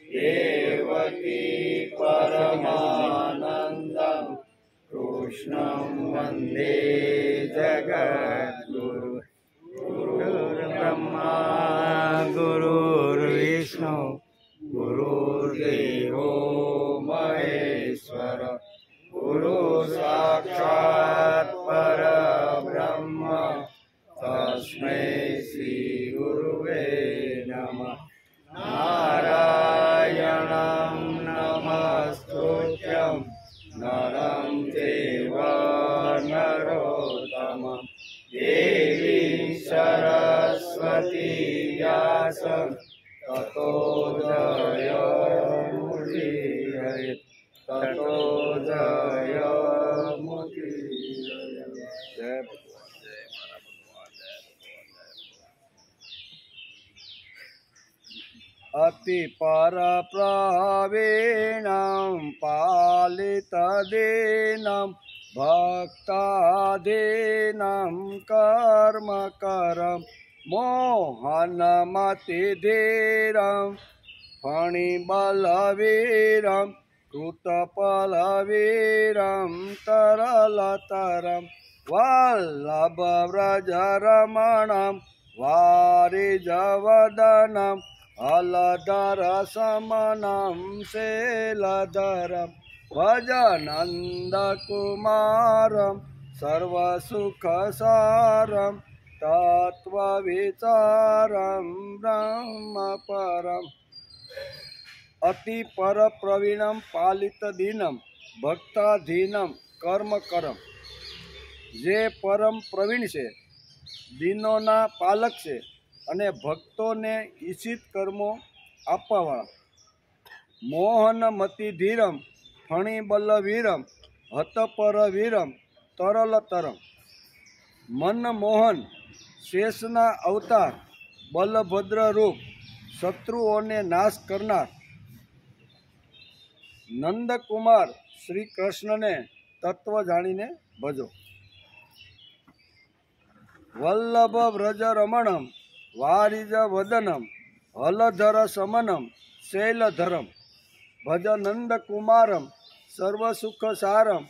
देवकी परमानन्दं कृष्णं वन्दे जगद्गुरु गुरुर्ब्रह्मा गुरुर्विष्णु गुरुर्देवो महेश्वर गुरु साक्षात् परब्रह्म तस्मै श्री गुरुवे नमः। नारायणं नमस्कृत्यं नरं चैव नरोत्तमं देवीं सरस्वती व्यासं ततो जयमुदीरयेत् ततो जयमुदीरयेत्। जय अति परप्रवीणं पालितदीनं भक्तादीनं कर्मकरं मोहनमतिधीरं फणिबलवीरं कृतफलवीरं तरलतरं वल्लभव्रजरमणं वारिजवदनं अलधरसमनं शैलधरं भजनन्दकुमारं सर्वसुखसारं तत्त्वविचारं ब्रह्मपरम्। अति परप्रवीणं पालितदीनं भक्ताधीनं कर्मकरम। જે પરમ પ્રવીણ છે, દીનોના પાલક છે અને ભક્તોને ઈચ્છિત કર્મો આપવાવાળા. મોહનમતિધીરમ ફણિબલવીરમ હતપરવીરમ તરલતરમ. મનમોહન શેષના અવતાર, બલભદ્ર રૂપ, શત્રુઓને નાશ કરનાર નંદકુમાર શ્રી કૃષ્ણને તત્વ જાણીને ભજો. વલ્લભ વ્રજ રમણમ વારિજ વદનમ હલધર સમનમ શૈલધરમ ભજ નંદ કુમારમ સર્વસુખ સારમ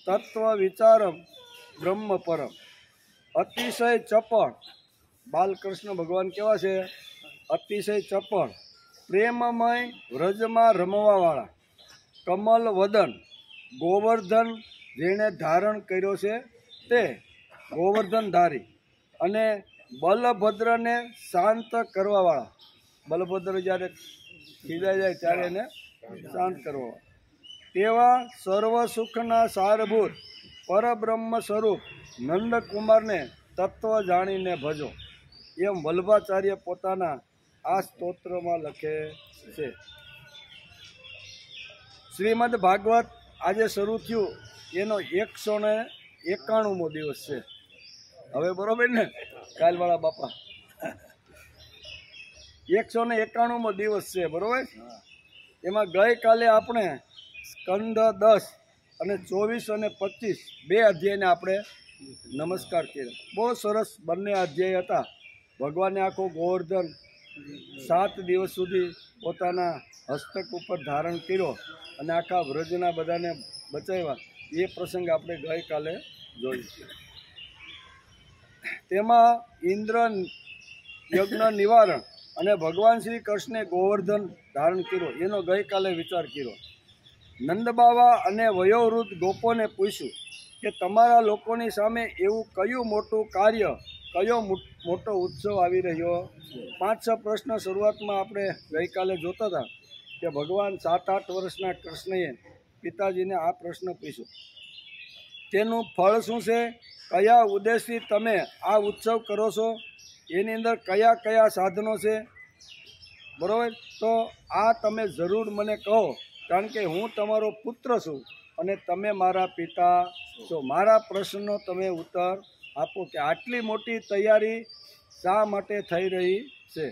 તત્વ વિચારમ બ્રહ્મપરમ. અતિશય ચપળ, બાલકૃષ્ણ ભગવાન કેવા છે? અતિશય ચપળ, પ્રેમમય વ્રજમાં રમવાવાળા, કમલ વદન, ગોવર્ધન જેણે ધારણ કર્યો છે તે ગોવર્ધનધારી, અને બલભદ્રને શાંત કરવાવાળા. બલભદ્ર જ્યારે ખીજાઈ જાય ત્યારે એને શાંત કરવાવાળા. તેવા સર્વ સુખના સારભૂત પરબ્રહ્મ સ્વરૂપ નંદકુમારને તત્વ જાણીને ભજો. એમ વલ્લભાચાર્ય પોતાના આ સ્તોત્રમાં લખે છે. શ્રીમદ ભાગવત આજે શરૂ થયું, એનો 191મો દિવસ છે. હવે બરોબર ને કાલવાળા બાપા, 191મો દિવસ છે, બરોબર. એમાં ગઈકાલે આપણે સ્કંદ 10 અને 24 અને 25 બે અધ્યાયને આપણે નમસ્કાર કર્યા. બહુ સરસ બંને અધ્યાય હતા. ભગવાને આખો ગોવર્ધન 7 દિવસ સુધી પોતાના હસ્તક ઉપર ધારણ કર્યો અને આખા વ્રજના બધાને બચાવ્યા. એ પ્રસંગ આપણે ગઈકાલે જોયું. તેમાં ઇન્દ્ર યજ્ઞ નિવારણ અને ભગવાન શ્રી કૃષ્ણે ગોવર્ધન ધારણ કર્યો એનો ગઈકાલે વિચાર કર્યો. નંદબાવા અને વયોવૃદ્ધ ગોપોને પૂછ્યું કે તમારા લોકોની સામે એવું કયું મોટું કાર્ય, કયો મોટો ઉત્સવ આવી રહ્યો? 5-6 પ્રશ્ન શરૂઆતમાં આપણે ગઈકાલે જોતા હતા કે ભગવાન 7-8 વર્ષના કૃષ્ણએ પિતાજીને આ પ્રશ્ન પૂછ્યો. તેનું ફળ શું છે? કયા ઉદ્દેશથી તમે આ ઉત્સવ કરો છો? એની અંદર કયા કયા સાધનો છે? બરાબર. તો આ તમે જરૂર મને કહો, કારણ કે હું તમારો પુત્ર છું અને તમે મારા પિતા છો. મારા પ્રશ્નનો તમે ઉત્તર આપો કે આટલી મોટી તૈયારી શા માટે થઈ રહી છે?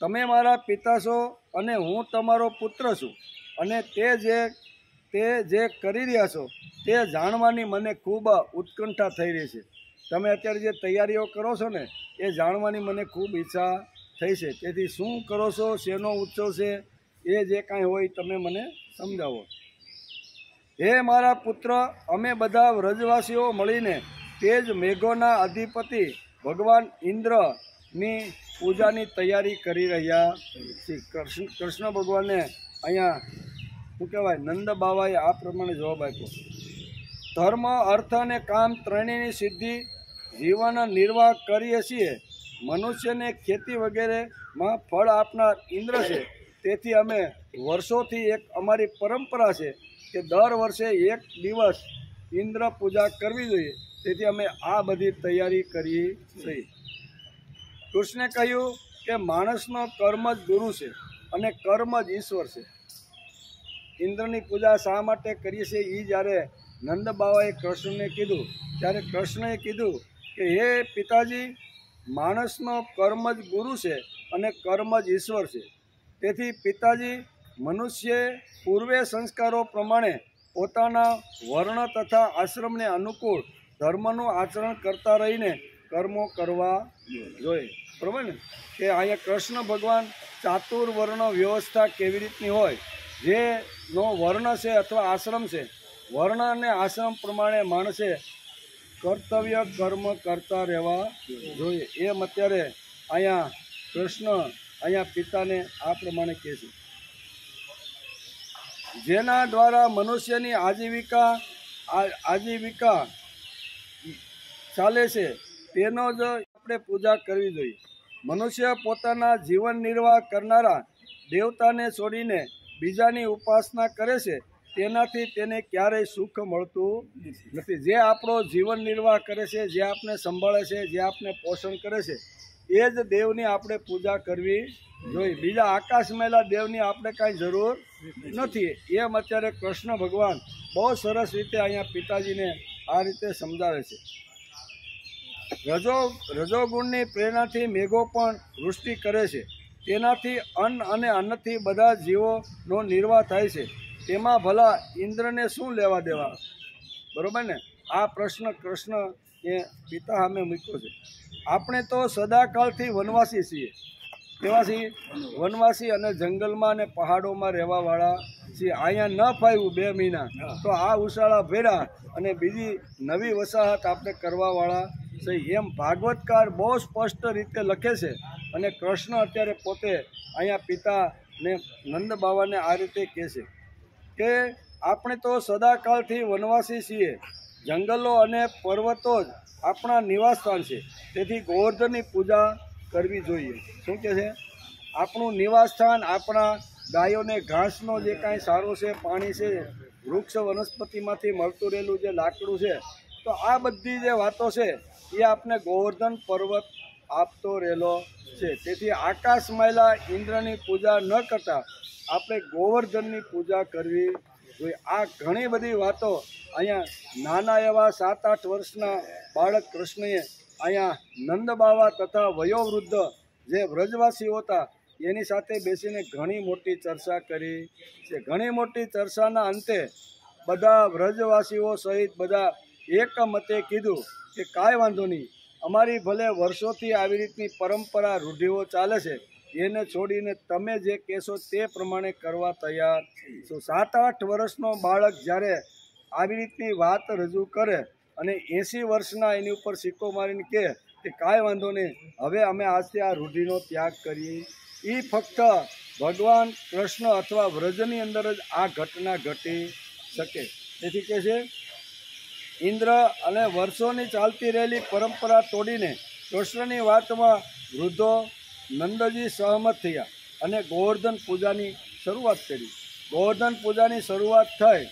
તમે મારા પિતા છો અને હું તમારો પુત્ર છું, અને તે જે કરી રહ્યા છો તે જાણવાની મને ખૂબ ઉત્કંઠા થઈ રહી છે. તમે અત્યારે જે તૈયારીઓ કરો છો ને એ જાણવાની મને ખૂબ ઈચ્છા થઈ છે, તેથી શું કરો છો, શેનો ઉત્સવ છે, એ જે કાંઈ હોય તમે મને સમજાવો. હે મારા પુત્ર, અમે બધા વ્રજવાસીઓ મળીને તે જ મેઘોના અધિપતિ ભગવાન ઇન્દ્રની પૂજાની તૈયારી કરી રહ્યા છીએ. કૃષ્ણ ભગવાનને અહીંયા શું કહેવાય, નંદ બાવાએ આ પ્રમાણે જવાબ આપ્યો. ધર્મ, અર્થ અને કામ ત્રણેયની સિદ્ધિ જીવન નિર્વાહ કરીએ છીએ. મનુષ્યને ખેતી વગેરેમાં ફળ આપનાર ઇન્દ્ર છે, તેથી અમે વર્ષોથી એક અમારી પરંપરા છે કે દર વર્ષે એક દિવસ ઇન્દ્ર પૂજા કરવી જોઈએ, તેથી અમે આ બધી તૈયારી કરીએ છીએ. કૃષ્ણે કહ્યું કે માણસનો કર્મ જ ગુરુ છે અને કર્મ જ ઈશ્વર છે. ઇન્દ્રની પૂજા શા માટે કરીએ છીએ એ જ્યારે નંદ બાવાએ કૃષ્ણને કીધું ત્યારે કૃષ્ણએ કીધું કે હે પિતાજી, માણસનો કર્મ જ ગુરુ છે અને કર્મ જ ઈશ્વર છે. તેથી પિતાજી, મનુષ્યે પૂર્વે સંસ્કારો પ્રમાણે પોતાના વર્ણ તથા આશ્રમને અનુકૂળ ધર્મનું આચરણ કરતા રહીને કર્મો કરવા જોઈએ. બરાબર ને? કે અહીંયા કૃષ્ણ ભગવાન ચાતુર્વર્ણ વ્યવસ્થા કેવી રીતની હોય, જેનો વર્ણ છે અથવા આશ્રમ છે, વર્ણ અને આશ્રમ પ્રમાણે માણસે કર્તવ્ય કર્મ કરતા રહેવા જોઈએ. એમ અત્યારે અહીંયા કૃષ્ણ અહીંયા પિતાને આ પ્રમાણે કહે છે. જેના દ્વારા મનુષ્યની આજીવિકા ચાલે છે તેનો જ આપણે પૂજા કરવી જોઈએ. મનુષ્ય પોતાના જીવન નિર્વાહ કરનારા દેવતાને છોડીને બીજાની ઉપાસના કરે છે, તેનાથી તેને ક્યારેય સુખ મળતું નથી. જે આપણો જીવન નિર્વાહ કરે છે, જે આપણે સંભાળે છે, જે આપણે પોષણ કરે છે, એ જ દેવની આપણે પૂજા કરવી જોઈએ. બીજા આકાશ મેલા દેવની આપણે કાંઈ જરૂર નથી. એમ અત્યારે કૃષ્ણ ભગવાન બહુ સરસ રીતે અહીંયા પિતાજીને આ રીતે સમજાવે છે. રજોગુણની પ્રેરણાથી મેઘો પણ વૃષ્ટિ કરે છે. તેનાથી અન્ન અને અન્નથી બધા જીવોનો નિર્વાહ થાય છે. તેમાં ભલા ઇન્દ્રને શું લેવા દેવા? બરાબર ને? આ પ્રશ્ન કૃષ્ણ એ પિતા સામે મૂક્યો છે. આપણે તો સદાકાળથી વનવાસી છીએ. કેવા છીએ? વનવાસી અને જંગલમાં અને પહાડોમાં રહેવાવાળા છીએ. અહીંયા ન ફાવ્યું 2 મહિના તો આ ઉશાળા ભેરા અને બીજી નવી વસાહત આપણે કરવાવાળા છે. એમ ભાગવતકાર બહુ સ્પષ્ટ રીતે લખે છે. અને કૃષ્ણ અત્યારે પોતે અહીંયા પિતાને નંદ બાવાને આ રીતે કહે છે કે આપણે તો સદાકાળથી વનવાસી છીએ. જંગલો અને પર્વતો જ આપણા નિવાસસ્થાન છે, તેથી ગોવર્ધનની પૂજા કરવી જોઈએ. શું કહે છે? આપણું નિવાસસ્થાન, આપણા ગાયોને ઘાસનો જે કાંઈ સારો છે, પાણી છે, વૃક્ષ વનસ્પતિમાંથી મળતું રહેલું જે લાકડું છે, તો આ બધી જે વાતો છે એ આપણે ગોવર્ધન પર્વત આપતો રહેલો છે. તેથી આકાશ માયલા ઇન્દ્રની પૂજા ન કરતા આપણે ગોવર્ધનની પૂજા કરવી જોઈએ. આ ઘણી બધી વાતો અહીંયા નાના એવા 7-8 વર્ષના બાળક કૃષ્ણએ અહીંયા નંદ બાવા તથા વયોવૃદ્ધ જે વ્રજવાસીઓ હતા એની સાથે બેસીને ઘણી મોટી ચર્ચા કરી છે. ઘણી મોટી ચર્ચાના અંતે બધા વ્રજવાસીઓ સહિત બધા એક મતે કીધું કે કાંઈ વાંધો નહીં, અમારી ભલે વર્ષોથી આવી રીતની પરંપરા રૂઢિઓ ચાલે છે, એને છોડીને તમે જે કહેશો તે પ્રમાણે કરવા તૈયાર છો. 7-8 વર્ષનો બાળક જ્યારે આવી રીતની વાત રજૂ કરે અને 80 વર્ષના એની ઉપર સિક્કો મારીને કહે કે કાંઈ વાંધો નહીં, હવે અમે આજથી આ રૂઢિનો ત્યાગ કરીએ, એ ફક્ત ભગવાન કૃષ્ણ અથવા વ્રજની અંદર જ આ ઘટના ઘટી શકે. તેથી કહે છે ઇન્દ્ર અને વર્ષોની ચાલતી રહેલી પરંપરા તોડીને કૃષ્ણની વાતમાં વૃદ્ધો નંદજી સહમત થયા અને ગોવર્ધન પૂજાની શરૂઆત કરી. ગોવર્ધન પૂજાની શરૂઆત થઈ.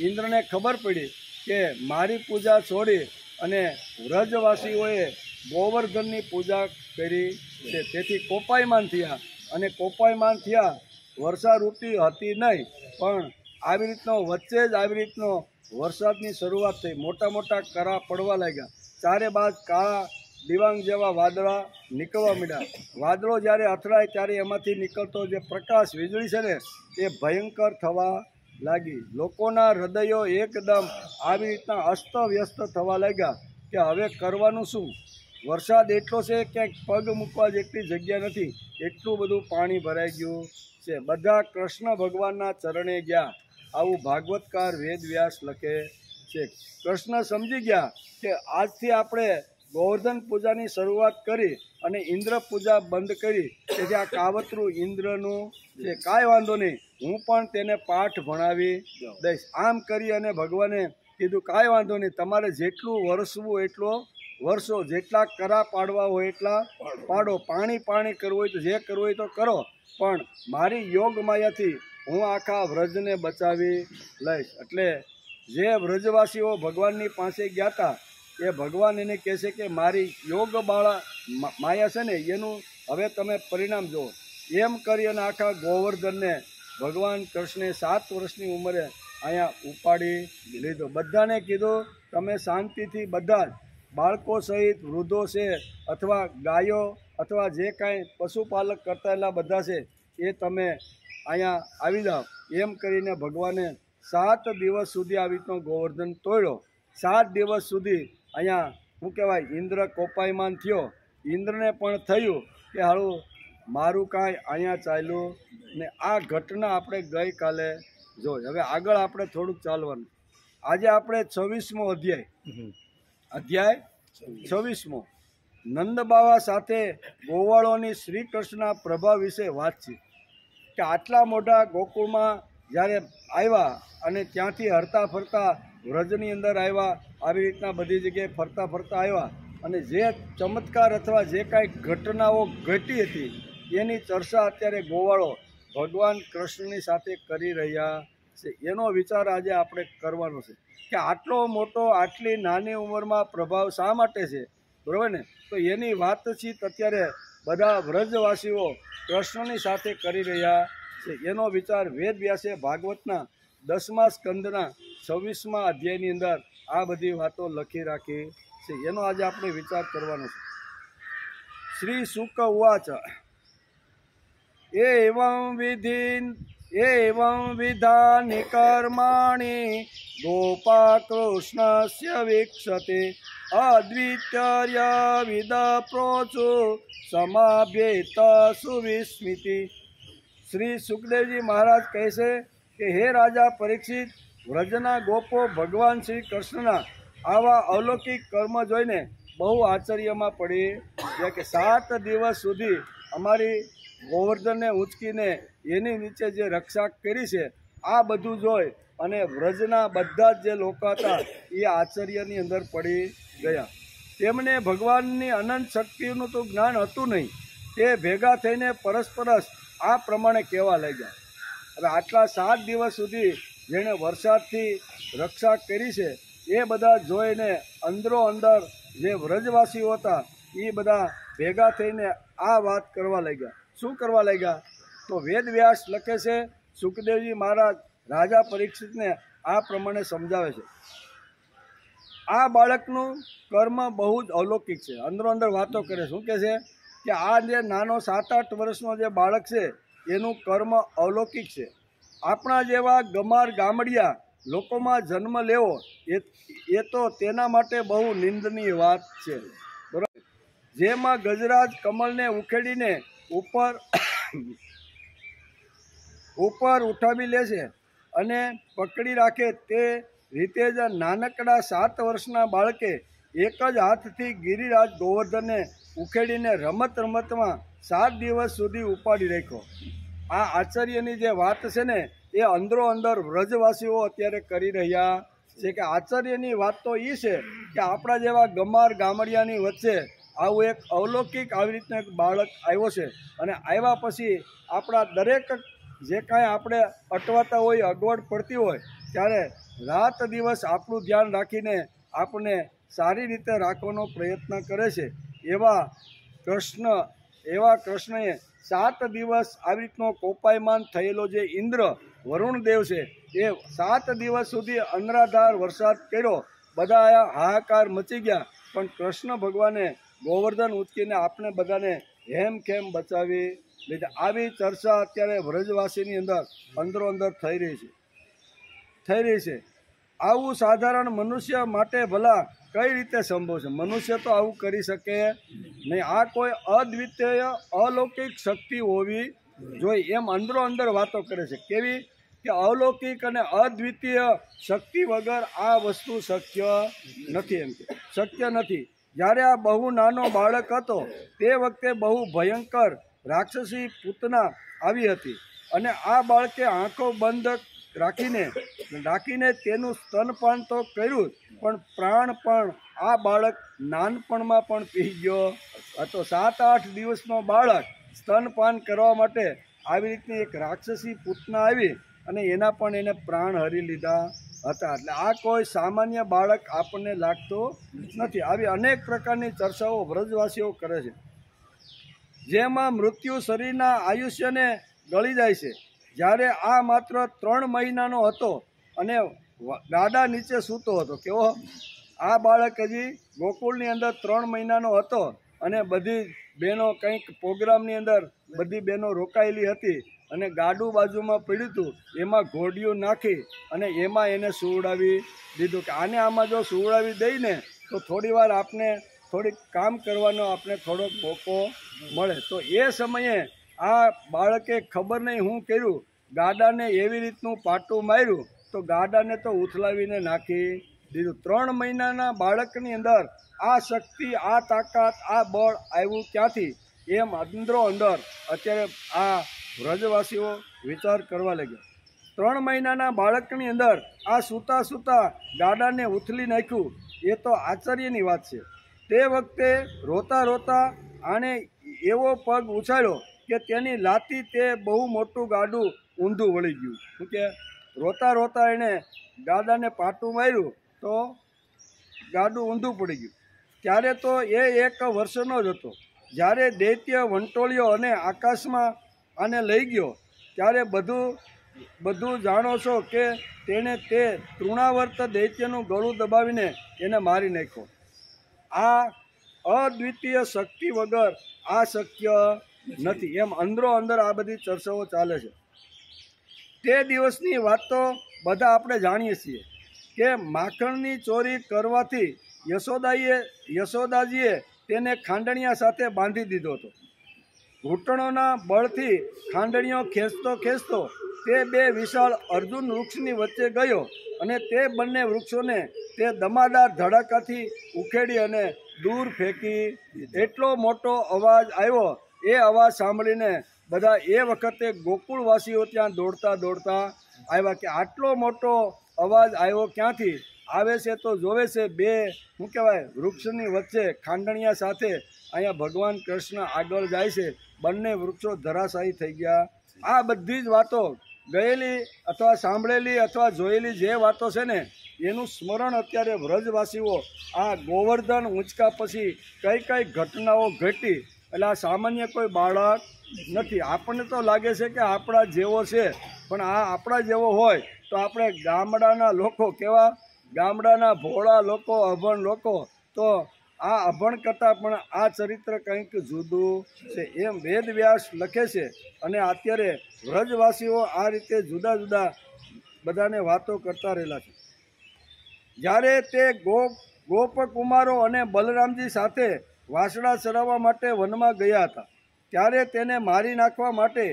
ઇન્દ્રને ખબર પડી કે મારી પૂજા છોડી અને વ્રજવાસીઓએ ગોવર્ધનની પૂજા કરી છે, તેથી કોપાયમાન થયા. અને કોપાયમાન થયા, વર્ષાઋતુ હતી નહીં, પણ આવી રીતનો વચ્ચે જ આવી રીતનો વરસાદની શરૂઆત થઈ. મોટા મોટા કરા પડવા લાગ્યા. ચારે બાજુ કાળા દિવાંગ જેવા વાદળા નીકળવા માંડ્યા. વાદળો જ્યારે અથડાય ત્યારે એમાંથી નીકળતો જે પ્રકાશ, વીજળી છે ને, એ ભયંકર થવા લાગી. લોકોના હૃદયો એકદમ આવી રીતના અસ્તવ્યસ્ત થવા લાગ્યા કે હવે કરવાનું શું. વરસાદ એટલો છે ક્યાંક પગ મૂકવા જેટલી જગ્યા નથી, એટલું બધું પાણી ભરાઈ ગયું છે. બધા કૃષ્ણ ભગવાનના ચરણે ગયા, આવું ભાગવતકાર વેદ વ્યાસ લખે છે. કૃષ્ણ સમજી ગયા કે આજથી આપણે ગોવર્ધન પૂજાની શરૂઆત કરી અને ઇન્દ્ર પૂજા બંધ કરી, તેથી આ કાવતરું ઇન્દ્રનું છે, કાંઈ વાંધો નહીં, હું પણ તેને પાઠ ભણાવી દઈશ. આમ કરી અને ભગવાને કીધું કાંઈ વાંધો નહીં, તમારે જેટલું વરસવું એટલો વરસો, જેટલા કરા પાડવા હોય એટલા પાડો, પાણી કરવું હોય તો જે કરવું હોય તો કરો, પણ મારી યોગ માયાથી હું આખા વ્રજને બચાવી લઈશ. એટલે જે વ્રજવાસીઓ ભગવાનની પાસે ગયા હતા એ ભગવાન એને કહે છે કે મારી યોગ માયા છે ને એનું હવે તમે પરિણામ જુઓ. એમ કરી અને આખા ગોવર્ધનને ભગવાન કૃષ્ણે 7 વર્ષની ઉંમરે અહીંયા ઉપાડી લીધો. બધાને કીધું તમે શાંતિથી, બધા બાળકો સહિત વૃદ્ધો છે અથવા ગાયો અથવા જે કાંઈ પશુપાલક કરતા બધા છે એ તમે અહીંયા આવી જાઓ. એમ કરીને ભગવાને 7 દિવસ સુધી આવી રીતનો ગોવર્ધન તોડ્યો. 7 દિવસ સુધી અહીંયા શું કહેવાય, ઇન્દ્ર કોપાયમાન થયો. ઇન્દ્રને પણ થયું કે હારું મારું કાંઈ અહીંયા ચાલ્યું ને. આ ઘટના આપણે ગઈકાલે જોઈ. હવે આગળ આપણે થોડુંક ચાલવાનું. આજે આપણે 26મો અધ્યાય 26મો નંદબાવા સાથે ગોવાળોની શ્રી કૃષ્ણના પ્રભાવ વિશે વાતચીત. કે આટલા મોટા ગોકુળમાં જ્યારે આવ્યા અને ત્યાંથી હરતા ફરતા વ્રજની અંદર આવ્યા, આવી રીતના બધી જગ્યાએ ફરતા આવ્યા અને જે ચમત્કાર અથવા જે કાંઈ ઘટનાઓ ઘટી હતી એની ચર્ચા અત્યારે ગોવાળો ભગવાન કૃષ્ણની સાથે કરી રહ્યા છે. એનો વિચાર આજે આપણે કરવાનો છે કે આટલો મોટો આટલી નાની ઉંમરમાં પ્રભાવ શા માટે છે, બરાબર ને? તો એની વાતચીત અત્યારે બધા વ્રજવાસીઓ કૃષ્ણની સાથે કરી રહ્યા છે. એનો વિચાર વેદ વ્યાસે ભાગવતના 10મા સ્કંદના 26મા અધ્યાયની અંદર આ બધી વાતો લખી રાખી છે. એનો આજે આપણે વિચાર કરવાનો છે. શ્રી શુક ઉવાચ એવં વિધાનિ કર્માણિ ગોપા કૃષ્ણસ્ય વીક્ષતે અદ્વિત્ય વિદ પ્રોચુ સમાભ્યેત સુવિસ્મિતિ. શ્રી સુખદેવજી મહારાજ કહે છે કે હે રાજા પરીક્ષિત, વ્રજના ગોપો ભગવાન શ્રી કૃષ્ણના આવા અલૌકિક કર્મ જોઈને બહુ આશ્ચર્યમાં પડી ગયા કે 7 દિવસ સુધી અમારી ગોવર્ધનને ઉંચકીને એની નીચે જે રક્ષા કરી છે, આ બધું જોઈ અને વ્રજના બધા જ જે લોકો હતા એ આશ્ચર્યની અંદર પડી ગયા. તેમને ભગવાનની અનંત શક્તિનું તો જ્ઞાન હતું નહીં. તે ભેગા થઈને પરસ્પરસ આ પ્રમાણે કહેવા લાગ્યા. હવે આટલા 7 દિવસ સુધી જેણે વરસાદથી રક્ષા કરી છે એ બધા જોઈને અંદરો અંદર જે વ્રજવાસીઓ હતા એ બધા ભેગા થઈને આ વાત કરવા લાગ્યા. શું કરવા લાગ્યા? તો વેદ વ્યાસ લખે છે, સુખદેવજી મહારાજ રાજા પરીક્ષિતને આ પ્રમાણે સમજાવે છે. આ બાળકનું કર્મ બહુ જ અલૌકિક છે. અંદરો અંદર વાતો કરે. શું કહે છે કે આ જે નાનો 7-8 વર્ષનો જે બાળક છે એનું કર્મ અલૌકિક છે. આપણા જેવા ગમાર ગામડિયા લોકોમાં જન્મ લેવો એ તો તેના માટે બહુ નિંદનીય વાત છે, બરાબર? જેમાં ગજરાજ કમળને ઉખેડીને ઉપર ઉઠાવી લે છે અને પકડી રાખે, તે રીતે જ નાનકડા 7 વર્ષના બાળકે એક જ હાથથી ગિરિરાજ ગોવર્ધનને ઉખેડીને રમતમાં 7 દિવસ સુધી ઉપાડી રાખ્યો. આ આશ્ચર્યની જે વાત છે ને એ અંદરો અંદર વ્રજવાસીઓ અત્યારે કરી રહ્યા છે કે આશ્ચર્યની વાત તો એ છે કે આપણા જેવા ગમાર ગામડિયાની વચ્ચે આવું એક અલૌકિક આવી રીતનું એક બાળક આવ્યો છે. અને આવ્યા પછી આપણા દરેક જે કાંઈ આપણે અટવાતા હોય, અગવડ પડતી હોય, ત્યારે રાત દિવસ આપણું ધ્યાન રાખીને આપણને સારી રીતે રાખવાનો પ્રયત્ન કરે છે. એવા કૃષ્ણએ 7 દિવસ આવી રીતનો કોપાયમાન થયેલો જે ઇન્દ્ર વરુણદેવ છે એ 7 દિવસ સુધી અનરાધાર વરસાદ કર્યો. બધા હાહાકાર મચી ગયા, પણ કૃષ્ણ ભગવાને ગોવર્ધન ઉચકીને આપણે બધાને હેમખેમ બચાવી લીધા. આવી ચર્ચા અત્યારે વ્રજવાસીની અંદરો અંદર થઈ રહી છે. આવું સાધારણ મનુષ્ય માટે ભલા કઈ રીતે સંભવ છે? મનુષ્ય તો આવું કરી શકે નહીં. આ કોઈ અદ્વિતીય અલૌકિક શક્તિ હોવી જોઈએ એમ અંદરો અંદર વાતો કરે છે. કેવી કે અલૌકિક અને અદ્વિતીય શક્તિ વગર આ વસ્તુ શક્ય નથી. એમ કે શક્ય નથી. જ્યારે આ બહુ નાનો બાળક હતો તે વખતે બહુ ભયંકર રાક્ષસી પૂતના આવી હતી અને આ બાળકે આંખો બંધ રાખીને તેનું સ્તનપાન તો કર્યું, પણ પ્રાણ પણ આ બાળક નાનપણમાં પણ પી ગયો હતો. 7-8 દિવસનો બાળક સ્તનપાન કરવા માટે આવી રીતની એક રાક્ષસી પૂતના આવી અને એના પણ એને પ્રાણ હરી લીધા હતા. એટલે આ કોઈ સામાન્ય બાળક આપણને લાગતો નથી. આવી અનેક પ્રકારની ચર્ચાઓ વ્રજવાસીઓ કરે છે, જેમાં મૃત્યુ શરીરના આયુષ્યને ગળી જાય છે. જ્યારે આ માત્ર 3 મહિનાનો હતો અને ગાડા નીચે સૂતો હતો. કેવો? આ બાળક હજી ગોકુળની અંદર 3 મહિનાનો હતો અને બધી બહેનો કંઈક પ્રોગ્રામની અંદર બધી બહેનો રોકાયેલી હતી અને ગાડું બાજુમાં પડ્યું હતું, એમાં ઘોડિયું નાખી અને એમાં એને સુવડાવી દીધું કે આમાં જો સુવડાવી દઈને તો થોડી વાર આપને થોડીક કામ કરવાનો આપણે થોડોક મોકો મળે. તો એ સમયે આ બાળકે ખબર નહીં શું કર્યું, ગાડાને એવી રીતનું પાટું માર્યું તો ગાડાને તો ઉથલાવીને નાખી દીધું. 3 મહિનાના બાળકની અંદર આ શક્તિ, આ તાકાત, આ બળ આવ્યું ક્યાંથી? એમ અંદરો અંદર અત્યારે આ વ્રજવાસીઓ વિચાર કરવા લાગ્યા. 3 મહિનાના બાળકની અંદર આ સૂતા ગાડાને ઉથલી નાખ્યું, એ તો આશ્ચર્યની વાત છે. તે વખતે રોતા રોતા આણે એવો પગ ઉછાળ્યો કે તેની લાતી તે બહુ મોટું ગાડું ઊંધું વળી ગયું. શું કે રોતા રોતા એણે ગાડાને પાટું માર્યું તો ગાડું ઊંધું પડી ગયું. ત્યારે તો એ 1 વર્ષનો જ હતો. જ્યારે દૈત્ય વંટોળ્યો અને આકાશમાં આને લઈ ગયો ત્યારે બધું જાણો છો કે તેણે તે તૃણાવર્ત દૈત્યનું ગળું દબાવીને એને મારી નાખ્યો. આ અદ્વિતીય શક્તિ વગર આ શક્ય નથી. એમ અંદરો અંદર આ બધી ચર્ચાઓ ચાલે છે. તે દિવસની વાત તો બધા આપણે જાણીએ છીએ કે માખણની ચોરી કરવાથી યશોદાજીએ તેને ખાંડણિયા સાથે બાંધી દીધો હતો. ઘૂંટણોના બળથી ખાંડણીઓ ખેંચતો તે 2 વિશાળ અર્જુન વૃક્ષની વચ્ચે ગયો અને તે બંને વૃક્ષોને તે દમાદાર ધડાકાથી ઉખેડી અને દૂર ફેંકી. એટલો મોટો અવાજ આવ્યો. એ અવાજ સાંભળીને બધા એ વખતે ગોકુળવાસીઓ ત્યાં દોડતા આવ્યા કે આટલો મોટો અવાજ આવ્યો ક્યાંથી આવે છે? તો જોવે છે 2 શું કહેવાય વૃક્ષની વચ્ચે ખાંડણિયા સાથે અહીંયા ભગવાન કૃષ્ણ આગળ જાય છે. બંને વૃક્ષો ધરાશાયી થઈ ગયા. આ બધી જ વાતો ગયેલી અથવા સાંભળેલી અથવા જોયેલી જે વાતો છે ને એનું સ્મરણ અત્યારે વ્રજવાસીઓ આ ગોવર્ધન ઊંચકા પછી કઈ ઘટનાઓ ઘટી. એટલે આ સામાન્ય કોઈ બાળક નથી. આપણને તો લાગે છે કે આપણા જેવો છે, પણ આ આપણા જેવો હોય તો આપણે ગામડાના લોકો કેવા, ગામડાના ભોળા લોકો, અભણ લોકો, તો આ અભણ કરતાં પણ આ ચરિત્ર કંઈક જુદું છે એમ વેદવ્યાસ લખે છે. અને અત્યારે વ્રજવાસીઓ આ રીતે જુદા જુદા બધાને વાતો કરતા રહેલા છે. જ્યારે તે ગોપકુમારો અને બલરામજી સાથે વાસણા ચરાવવા માટે વનમાં ગયા હતા ત્યારે તેને મારી નાખવા માટે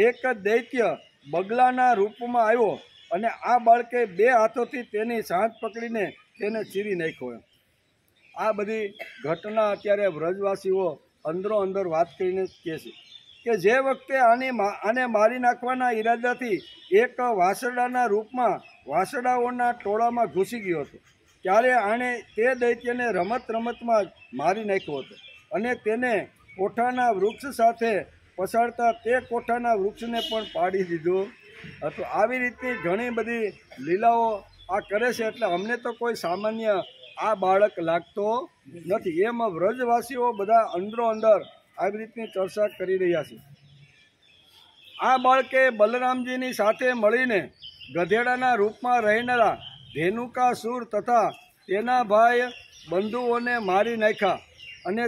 એક દૈત્ય બગલાના રૂપમાં આવ્યો અને આ બાળકે 2 હાથોથી તેની સાંઠ પકડીને તેને ચીરી નાખ્યો. આ બધી ઘટના અત્યારે વ્રજવાસીઓ અંદરો અંદર વાત કરીને કહે છે કે જે વખતે આને મારી નાખવાના ઈરાદાથી એક વાસરડાના રૂપમાં વાસરડાઓના ટોળામાં ઘૂસી ગયો હતો ત્યારે આણે તે દૈત્યને રમતમાં મારી નાખ્યો હતો અને તેને કોઠાના વૃક્ષ સાથે પછાડતા તે કોઠાના વૃક્ષને પણ પાડી દીધું હતું. આવી રીતની ઘણી બધી લીલાઓ આ કરે છે. એટલે અમને તો કોઈ સામાન્ય આ બાળક લાગતો નથી. એમ વ્રજવાસીઓ બધા અંદરો અંદર આવી રીતની ચર્ચા કરી રહ્યા છે. આ બાળકે બલરામજીની સાથે મળીને ગધેડાના રૂપમાં રહેનારા ધેનુકાસુર તથા તેના ભાઈ બંધુઓને મારી નાખ્યા અને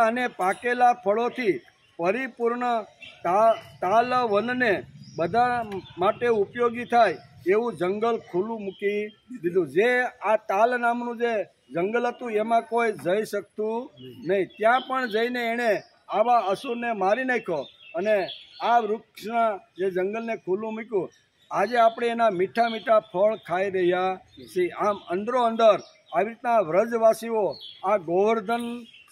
અને પાકેલા ફળોથી પરિપૂર્ણ તાલવનને બધા માટે ઉપયોગી થાય એવું જંગલ ખુલ્લું મૂકી દીધું. જે આ તાલ નામનું જે જંગલ હતું એમાં કોઈ જઈ શકતું નહીં. ત્યાં પણ જઈને એણે આવા અસુરને મારી નાખ્યો અને આ વૃક્ષના જે જંગલને ખુલ્લું મૂક્યું. આજે આપણે એના મીઠા મીઠા ફળ ખાઈ રહ્યા છીએ. આમ અંદરો અંદર આવી રીતના વ્રજવાસીઓ આ ગોવર્ધન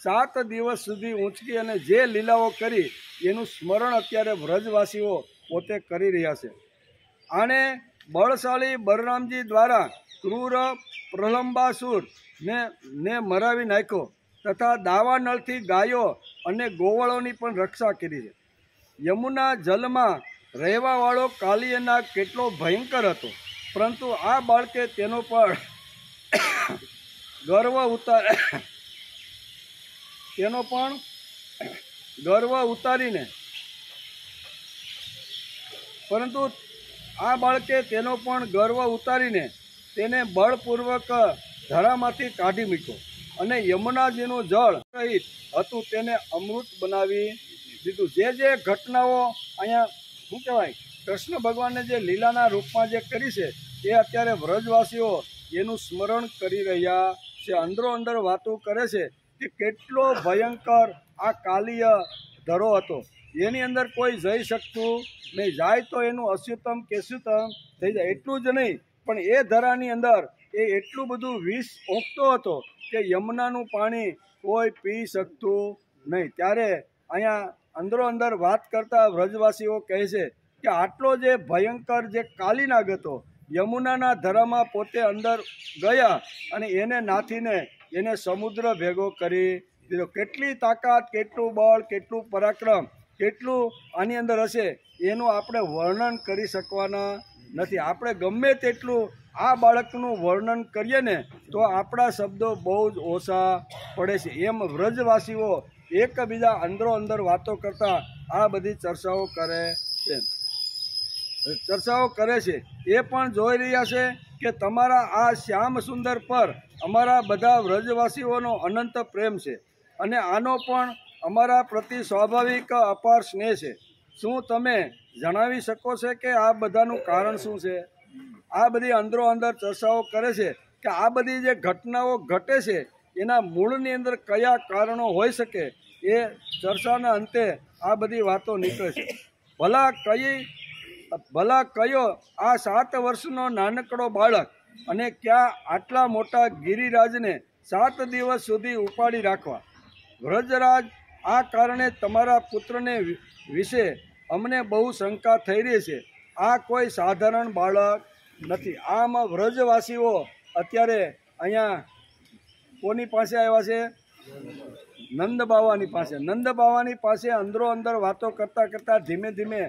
7 દિવસ સુધી ઊંચકી અને જે લીલાઓ કરી એનું સ્મરણ અત્યારે વ્રજવાસીઓ પોતે કરી રહ્યા છે. આને બળશાળી બલરામજી દ્વારા ક્રૂર પ્રલંબાસુર ને મરાવી નાખ્યો તથા દાવાનળથી ગાયો અને ગોવળોની પણ રક્ષા કરી છે. યમુના જલમાં રહેવાવાળો કાલિયનાગ કેટલો ભયંકર હતો, પરંતુ આ બાળકે તેનો પણ ગર્વ ઉતારીને તેને બળપૂર્વક ધરામાંથી કાઢી મૂક્યો અને યમુનાજીનું જળ રહિત હતું તેને અમૃત બનાવી દીધું. જે ઘટનાઓ અહીંયા શું કહેવાય કૃષ્ણ ભગવાનને જે લીલાના રૂપમાં જે કરી છે એ અત્યારે વ્રજવાસીઓ એનું સ્મરણ કરી રહ્યા છે. અંદરો અંદર વાતો કરે છે કે કેટલો ભયંકર આ કાલિય ધરો હતો. એની અંદર કોઈ જઈ શકતું નહીં. જાય તો એનું અસ્યુતમ કેસ્યુતમ થઈ જાય. એટલું જ નહીં પણ એ ધરાની અંદર એ એટલું બધું વિષ ઓંકતો હતો કે યમુનાનું પાણી કોઈ પી શકતું નહીં. ત્યારે અહીંયા અંદરો અંદર વાત કરતા વ્રજવાસીઓ કહે છે કે આટલો જે ભયંકર જે કાલિનાગ હતો યમુનાના ધરામાં પોતે અંદર ગયા અને એને નાથીને એને સમુદ્ર ભેગો કરી દીધો. કેટલી તાકાત, કેટલું બળ, કેટલું પરાક્રમ, કેટલું આની અંદર હશે એનું આપણે વર્ણન કરી શકવાના નથી. આપણે ગમે તેટલું આ બાળકનું વર્ણન કરીએ ને તો આપણા શબ્દો બહુ જ ઓછા પડે છે. એમ વ્રજવાસીઓ એકબીજા અંદરો અંદર વાતો કરતા આ બધી ચર્ચાઓ કરે છે. એ પણ જોઈ રહ્યા છે કે તમારા આ શ્યામ સુંદર પર અમારા બધા વ્રજવાસીઓનો અનંત પ્રેમ છે અને આનો પણ અમારા પ્રતિ સ્વાભાવિક અપાર સ્નેહ છે. શું તમે જણાવી શકો છો કે આ બધાનું કારણ શું છે? આ બધી અંદરો અંદર ચર્ચાઓ કરે છે કે આ બધી જે ઘટનાઓ ઘટે છે એના મૂળની અંદર કયા કારણો હોઈ શકે એ ચર્ચાના અંતે આ બધી વાતો નીકળે છે. ભલા કયો આ 7 વર્ષનો નાનકડો બાળક અને ક્યાં આટલા મોટા ગિરિરાજને 7 દિવસ સુધી ઉપાડી રાખવા? વ્રજરાજ, આ કારણે તમારા પુત્રને વિશે અમને બહુ શંકા થઈ રહી છે. આ કોઈ સાધારણ બાળક નથી. આમ વ્રજવાસીઓ અત્યારે અહીંયા કોની પાસે આવ્યા છે? નંદ બાવાની પાસે અંદરો અંદર વાતો કરતાં કરતાં ધીમે ધીમે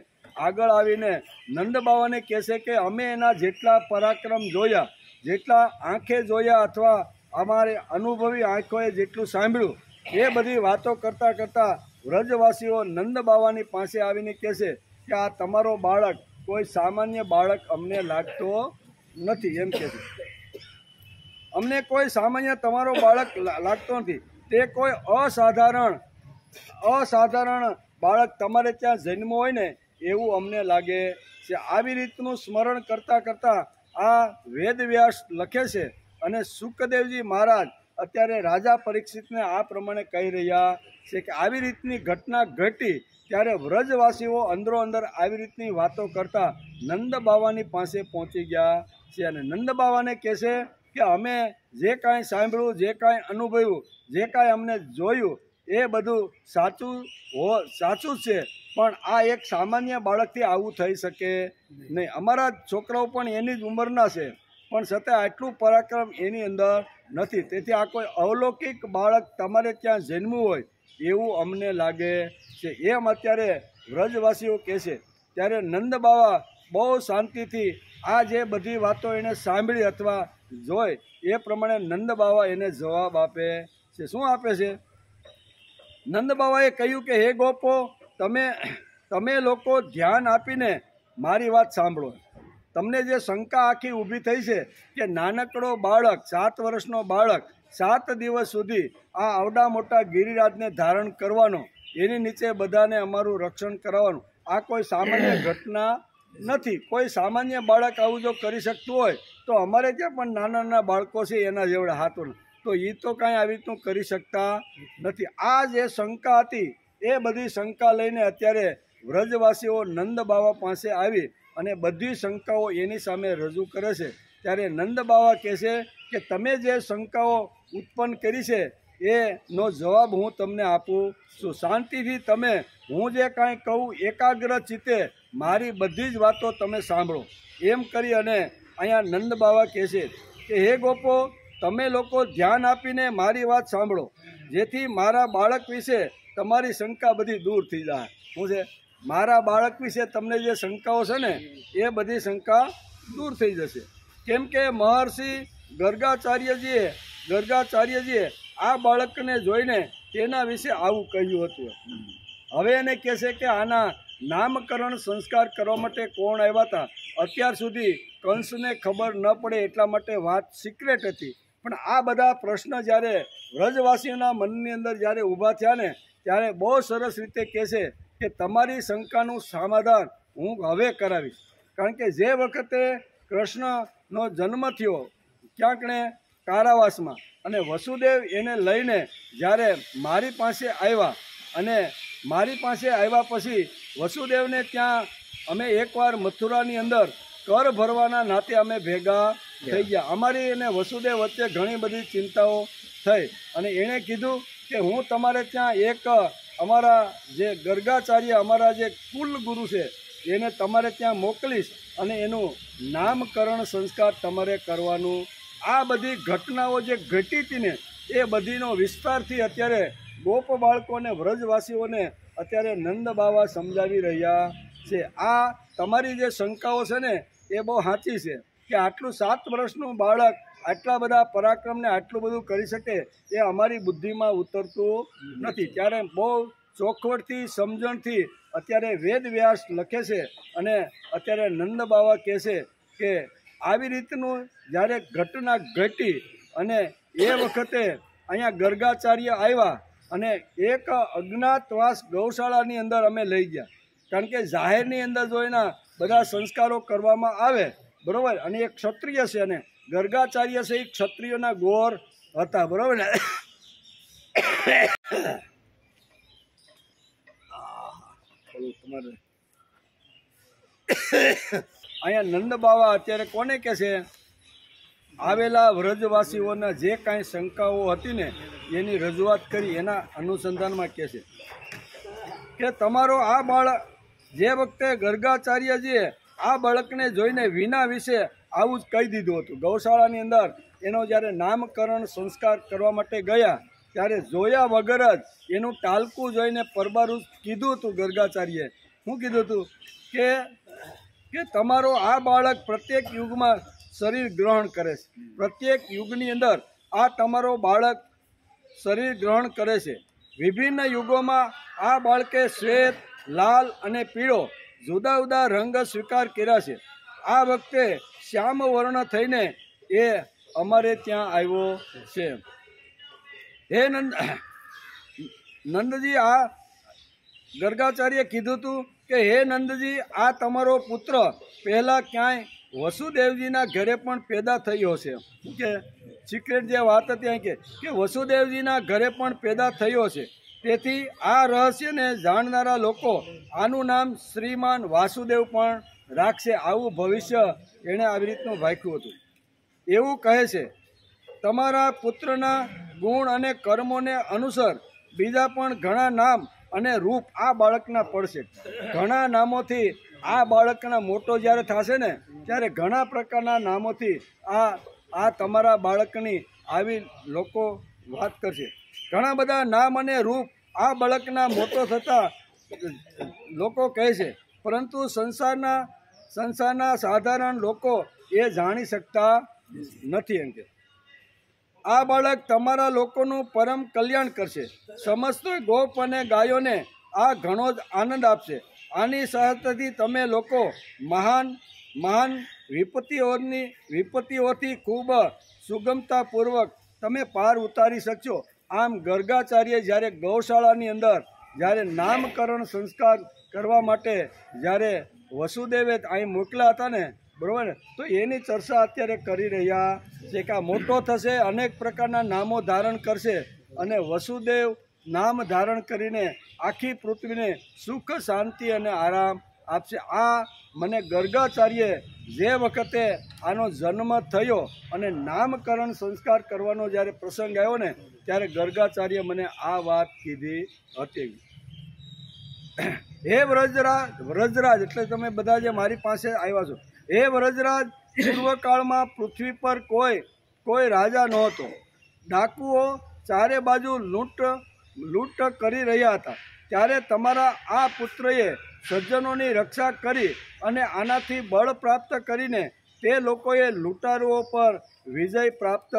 આગળ આવીને નંદ બાવાને કહે છે કે અમે એના જેટલા પરાક્રમ જોયા, જેટલા આંખે જોયા અથવા અમારે અનુભવી આંખોએ જેટલું સાંભળ્યું એ બધી વાતો કરતાં કરતાં વ્રજવાસીઓ નંદ બાવાની પાસે આવીને કહે છે કે આ તમારો બાળક કોઈ સામાન્ય બાળક અમને લાગતો નથી. એમ કહે છે, અમને કોઈ સામાન્ય તમારો બાળક લાગતો નથી. તે કોઈ અસાધારણ બાળક તમારે ત્યાં જન્મ હોય ને એવું અમને લાગે છે. આવી રીતનું સ્મરણ કરતાં કરતાં આ વેદવ્યાસ લખે છે અને સુખદેવજી મહારાજ અત્યારે રાજા પરીક્ષિતને આ પ્રમાણે કહી રહ્યા છે કે આવી રીતની ઘટના ઘટી ત્યારે વ્રજવાસીઓ અંદરો અંદર આવી રીતની વાતો કરતા નંદ બાવાની પાસે પહોંચી ગયા છે અને નંદ બાવાને કહે છે કે અમે જે કાંઈ સાંભળ્યું, જે કાંઈ અનુભવ્યું, જે કાંઈ અમને જોયું એ બધું સાચું છે, પણ આ એક સામાન્ય બાળકથી આવું થઈ શકે નહીં. અમારા છોકરાઓ પણ એની જ ઉંમરના છે પણ છતાં આટલું પરાક્રમ એની અંદર નથી. તેથી આ કોઈ અલૌકિક બાળક તમારે ત્યાં જન્મ્યું હોય એવું અમને લાગે છે. એમ અત્યારે વ્રજવાસીઓ કહે છે. ત્યારે નંદ બાવા બહુ શાંતિથી આ જે બધી વાતો એને સાંભળી અથવા જોઈ એ પ્રમાણે નંદ બાવા એને જવાબ આપે છે. શું આપે છે? નંદ બાવાએ કહ્યું કે હે ગોપો, તમે લોકો ધ્યાન આપીને મારી વાત સાંભળો. તમને જે શંકા આખી ઊભી થઈ છે કે નાનકડો બાળક, 7 વર્ષનો બાળક 7 દિવસ સુધી આ આવડા મોટા ગિરિરાજને ધારણ કરવાનો, એની નીચે બધાને અમારું રક્ષણ કરાવવાનું, આ કોઈ સામાન્ય ઘટના નથી. કોઈ સામાન્ય બાળક આવું જો કરી શકતું હોય તો અમારે ત્યાં પણ નાના નાના બાળકો છે એના જેવડા હાથો, તો એ તો કાંઈ આવી રીતનું કરી શકતા નથી. આ જે શંકા હતી એ બધી શંકા લઈને અત્યારે વ્રજવાસીઓ નંદ બાવા પાસે આવી અને બધી શંકાઓ એની સામે રજૂ કરે છે. ત્યારે નંદ બાવા કહે છે કે તમે જે શંકાઓ ઉત્પન્ન કરી છે એનો જવાબ હું તમને આપું છું. શાંતિથી તમે હું જે કાંઈ કહું એકાગ્ર ચિત્તે મારી બધી જ વાતો તમે સાંભળો. એમ કરી અને અહીંયા નંદ બાવા કહે છે કે હે ગોપો, તમે લોકો ધ્યાન આપીને મારી વાત સાંભળો, જેથી મારા બાળક વિશે તમારી શંકા બધી દૂર થઈ જાય. શું છે? મારા બાળક વિશે તમને જે શંકાઓ છે ને એ બધી શંકા દૂર થઈ જશે. કેમ કે મહર્ષિ ગર્ગાચાર્યજીએ આ બાળકને જોઈને તેના વિશે આવું કહ્યું હતું. હવે એને કહે છે કે આના નામકરણ સંસ્કાર કરવા માટે કોણ આવ્યા હતા? અત્યાર સુધી કંસને ખબર ન પડે એટલા માટે વાત સિક્રેટ હતી. પણ આ બધા પ્રશ્ન જ્યારે વ્રજવાસીઓના મનની અંદર જ્યારે ઊભા થયા ને ત્યારે બહુ સરસ રીતે કહે છે કે તમારી શંકાનું સમાધાન હું હવે કરાવીશ. કારણ કે જે વખતે કૃષ્ણનો જન્મ થયો ક્યાંક ને કારાવાસમાં, અને વસુદેવ એને લઈને જ્યારે મારી પાસે આવ્યા, અને મારી પાસે આવ્યા પછી વસુદેવને ત્યાં અમે એકવાર મથુરાની અંદર કર ભરવાના નાતે અમે ભેગા થઈ ગયા. અમારી અને વસુદેવ વચ્ચે ઘણી બધી ચિંતાઓ થઈ અને એણે કીધું કે હું તમારે ત્યાં એક અમારા જે ગર્ગાચાર્ય અમારા જે કુલ ગુરુ છે એને તમારે ત્યાં મોકલીશ અને એનું નામકરણ સંસ્કાર તમારે કરવાનું. આ બધી ઘટનાઓ જે ઘટી હતી ને એ બધીનો વિસ્તારથી અત્યારે ગોપ બાળકોને વ્રજવાસીઓને અત્યારે નંદ બાવા સમજાવી રહ્યા છે. આ તમારી જે શંકાઓ છે ને એ બહુ સાચી છે કે આટલું 7 વર્ષનું બાળક આટલા બધા પરાક્રમને આટલું બધું કરી શકે એ અમારી બુદ્ધિમાં ઉતરતું નથી. ત્યારે બહુ ચોખવટથી સમજણથી અત્યારે વેદ વ્યાસ લખે છે અને અત્યારે નંદ બાવા કહે છે કે આવી રીતનું જ્યારે ઘટના ઘટી અને એ વખતે અહીંયા ગર્ગાચાર્ય આવ્યા અને એક અજ્ઞાતવાસ ગૌશાળાની અંદર અમે લઈ ગયા. કારણ કે જાહેરની અંદર જો એના બધા સંસ્કારો કરવામાં આવે, બરાબર, અને એક ક્ષત્રિય છે અને ગર્ગાચાર્ય છે એ ક્ષત્રિયોના ગોર હતા, બરાબર ને. અહીંયા નંદ બાવા અત્યારે કોને કહે છે? આવેલા વ્રજવાસીઓના જે કાંઈ શંકાઓ હતી ને એની રજૂઆત કરી એના અનુસંધાનમાં કહે છે કે તમારો આ બાળક, જે વખતે ગર્ગાચાર્યજીએ આ બાળકને જોઈને વિના વિશે આવું જ કહી દીધું હતું. ગૌશાળાની અંદર એનો જ્યારે નામકરણ સંસ્કાર કરવા માટે ગયા ત્યારે જોયા વગર જ એનું ટાલકું જોઈને પરબારું કીધું હતું. ગર્ગાચાર્યએ શું કીધું હતું કે તમારો આ બાળક પ્રત્યેક યુગમાં શરીર ગ્રહણ કરે છે. પ્રત્યેક યુગની અંદર આ તમારો બાળક શરીર ગ્રહણ કરે છે. વિભિન્ન યુગોમાં આ બાળકે શ્વેત, લાલ અને પીળો જુદા જુદા રંગ સ્વીકાર કર્યા છે. આ વખતે શ્યામ વર્ણ થઈને એ અમારે ત્યાં આવ્યો છે. હે નંદજી, આ ગર્ગાચાર્ય કીધું હતું કે હે નંદજી, આ તમારો પુત્ર પહેલાં ક્યાંય વસુદેવજીના ઘરે પણ પેદા થયો છે. કે સિક્રેટ જે વાત હતી કે વસુદેવજીના ઘરે પણ પેદા થયો છે. તેથી આ રહસ્યને જાણનારા લોકો આનું નામ શ્રીમાન વાસુદેવ પણ રાખશે. આવું ભવિષ્ય એણે આવી રીતનું વાંચ્યું હતું. એવું કહે છે તમારા પુત્રના ગુણ અને કર્મોને અનુસાર બીજા પણ ઘણા નામ અને રૂપ આ બાળકના પડશે. ઘણા નામોથી આ બાળકના મોટો જ્યારે થશે ને ત્યારે ઘણા પ્રકારના નામોથી આ તમારા બાળકની આવી લોકો વાત કરશે. ઘણા બધા નામ અને રૂપ આ બાળકના મોટો થતાં લોકો કહે છે, પરંતુ સંસારના સાધારણ લોકો એ જાણી શકતા નથી. એમ કે આ બાળક તમારા લોકોનું પરમ કલ્યાણ કરશે. સમસ્ત ગોપ અને ગાયોને આ ઘણો જ આનંદ આપશે. આની સહાયતાથી તમે લોકો મહાન વિપત્તિઓથી ખૂબ સુગમતાપૂર્વક તમે પાર ઉતારી શકશો. આમ ગર્ગાચાર્ય જ્યારે ગૌશાળાની અંદર જ્યારે નામકરણ સંસ્કાર કરવા માટે જ્યારે વસુદેવે અહીં મોકલ્યા હતા ને, બરાબર ને, તો એની ચર્ચા અત્યારે કરી રહ્યા છે કે આ મોટો થશે, અનેક પ્રકારના નામો ધારણ કરશે અને વસુદેવ નામ ધારણ કરીને આખી પૃથ્વીને સુખ, શાંતિ અને આરામ આપશે. આ મને ગર્ગાચાર્ય જે વખતે આનો જન્મ થયો અને નામકરણ સંસ્કાર કરવાનો જ્યારે પ્રસંગ આવ્યો ને, ત્યારે ગર્ગાચાર્ય મને આ વાત કીધી હતી. હે વ્રજરાજ એટલે તમે બધા જે મારી પાસે આવ્યા છો, હે વ્રજરાજ, પૂર્વકાળમાં પૃથ્વી પર કોઈ રાજા નહોતો. ડાકુઓ ચારે બાજુ લૂંટ કરી રહ્યા હતા. ત્યારે તમારા આ પુત્રએ સજ્જનોની રક્ષા કરી અને આનાથી બળ પ્રાપ્ત કરીને તે લોકોએ લૂંટારુઓ પર વિજય પ્રાપ્ત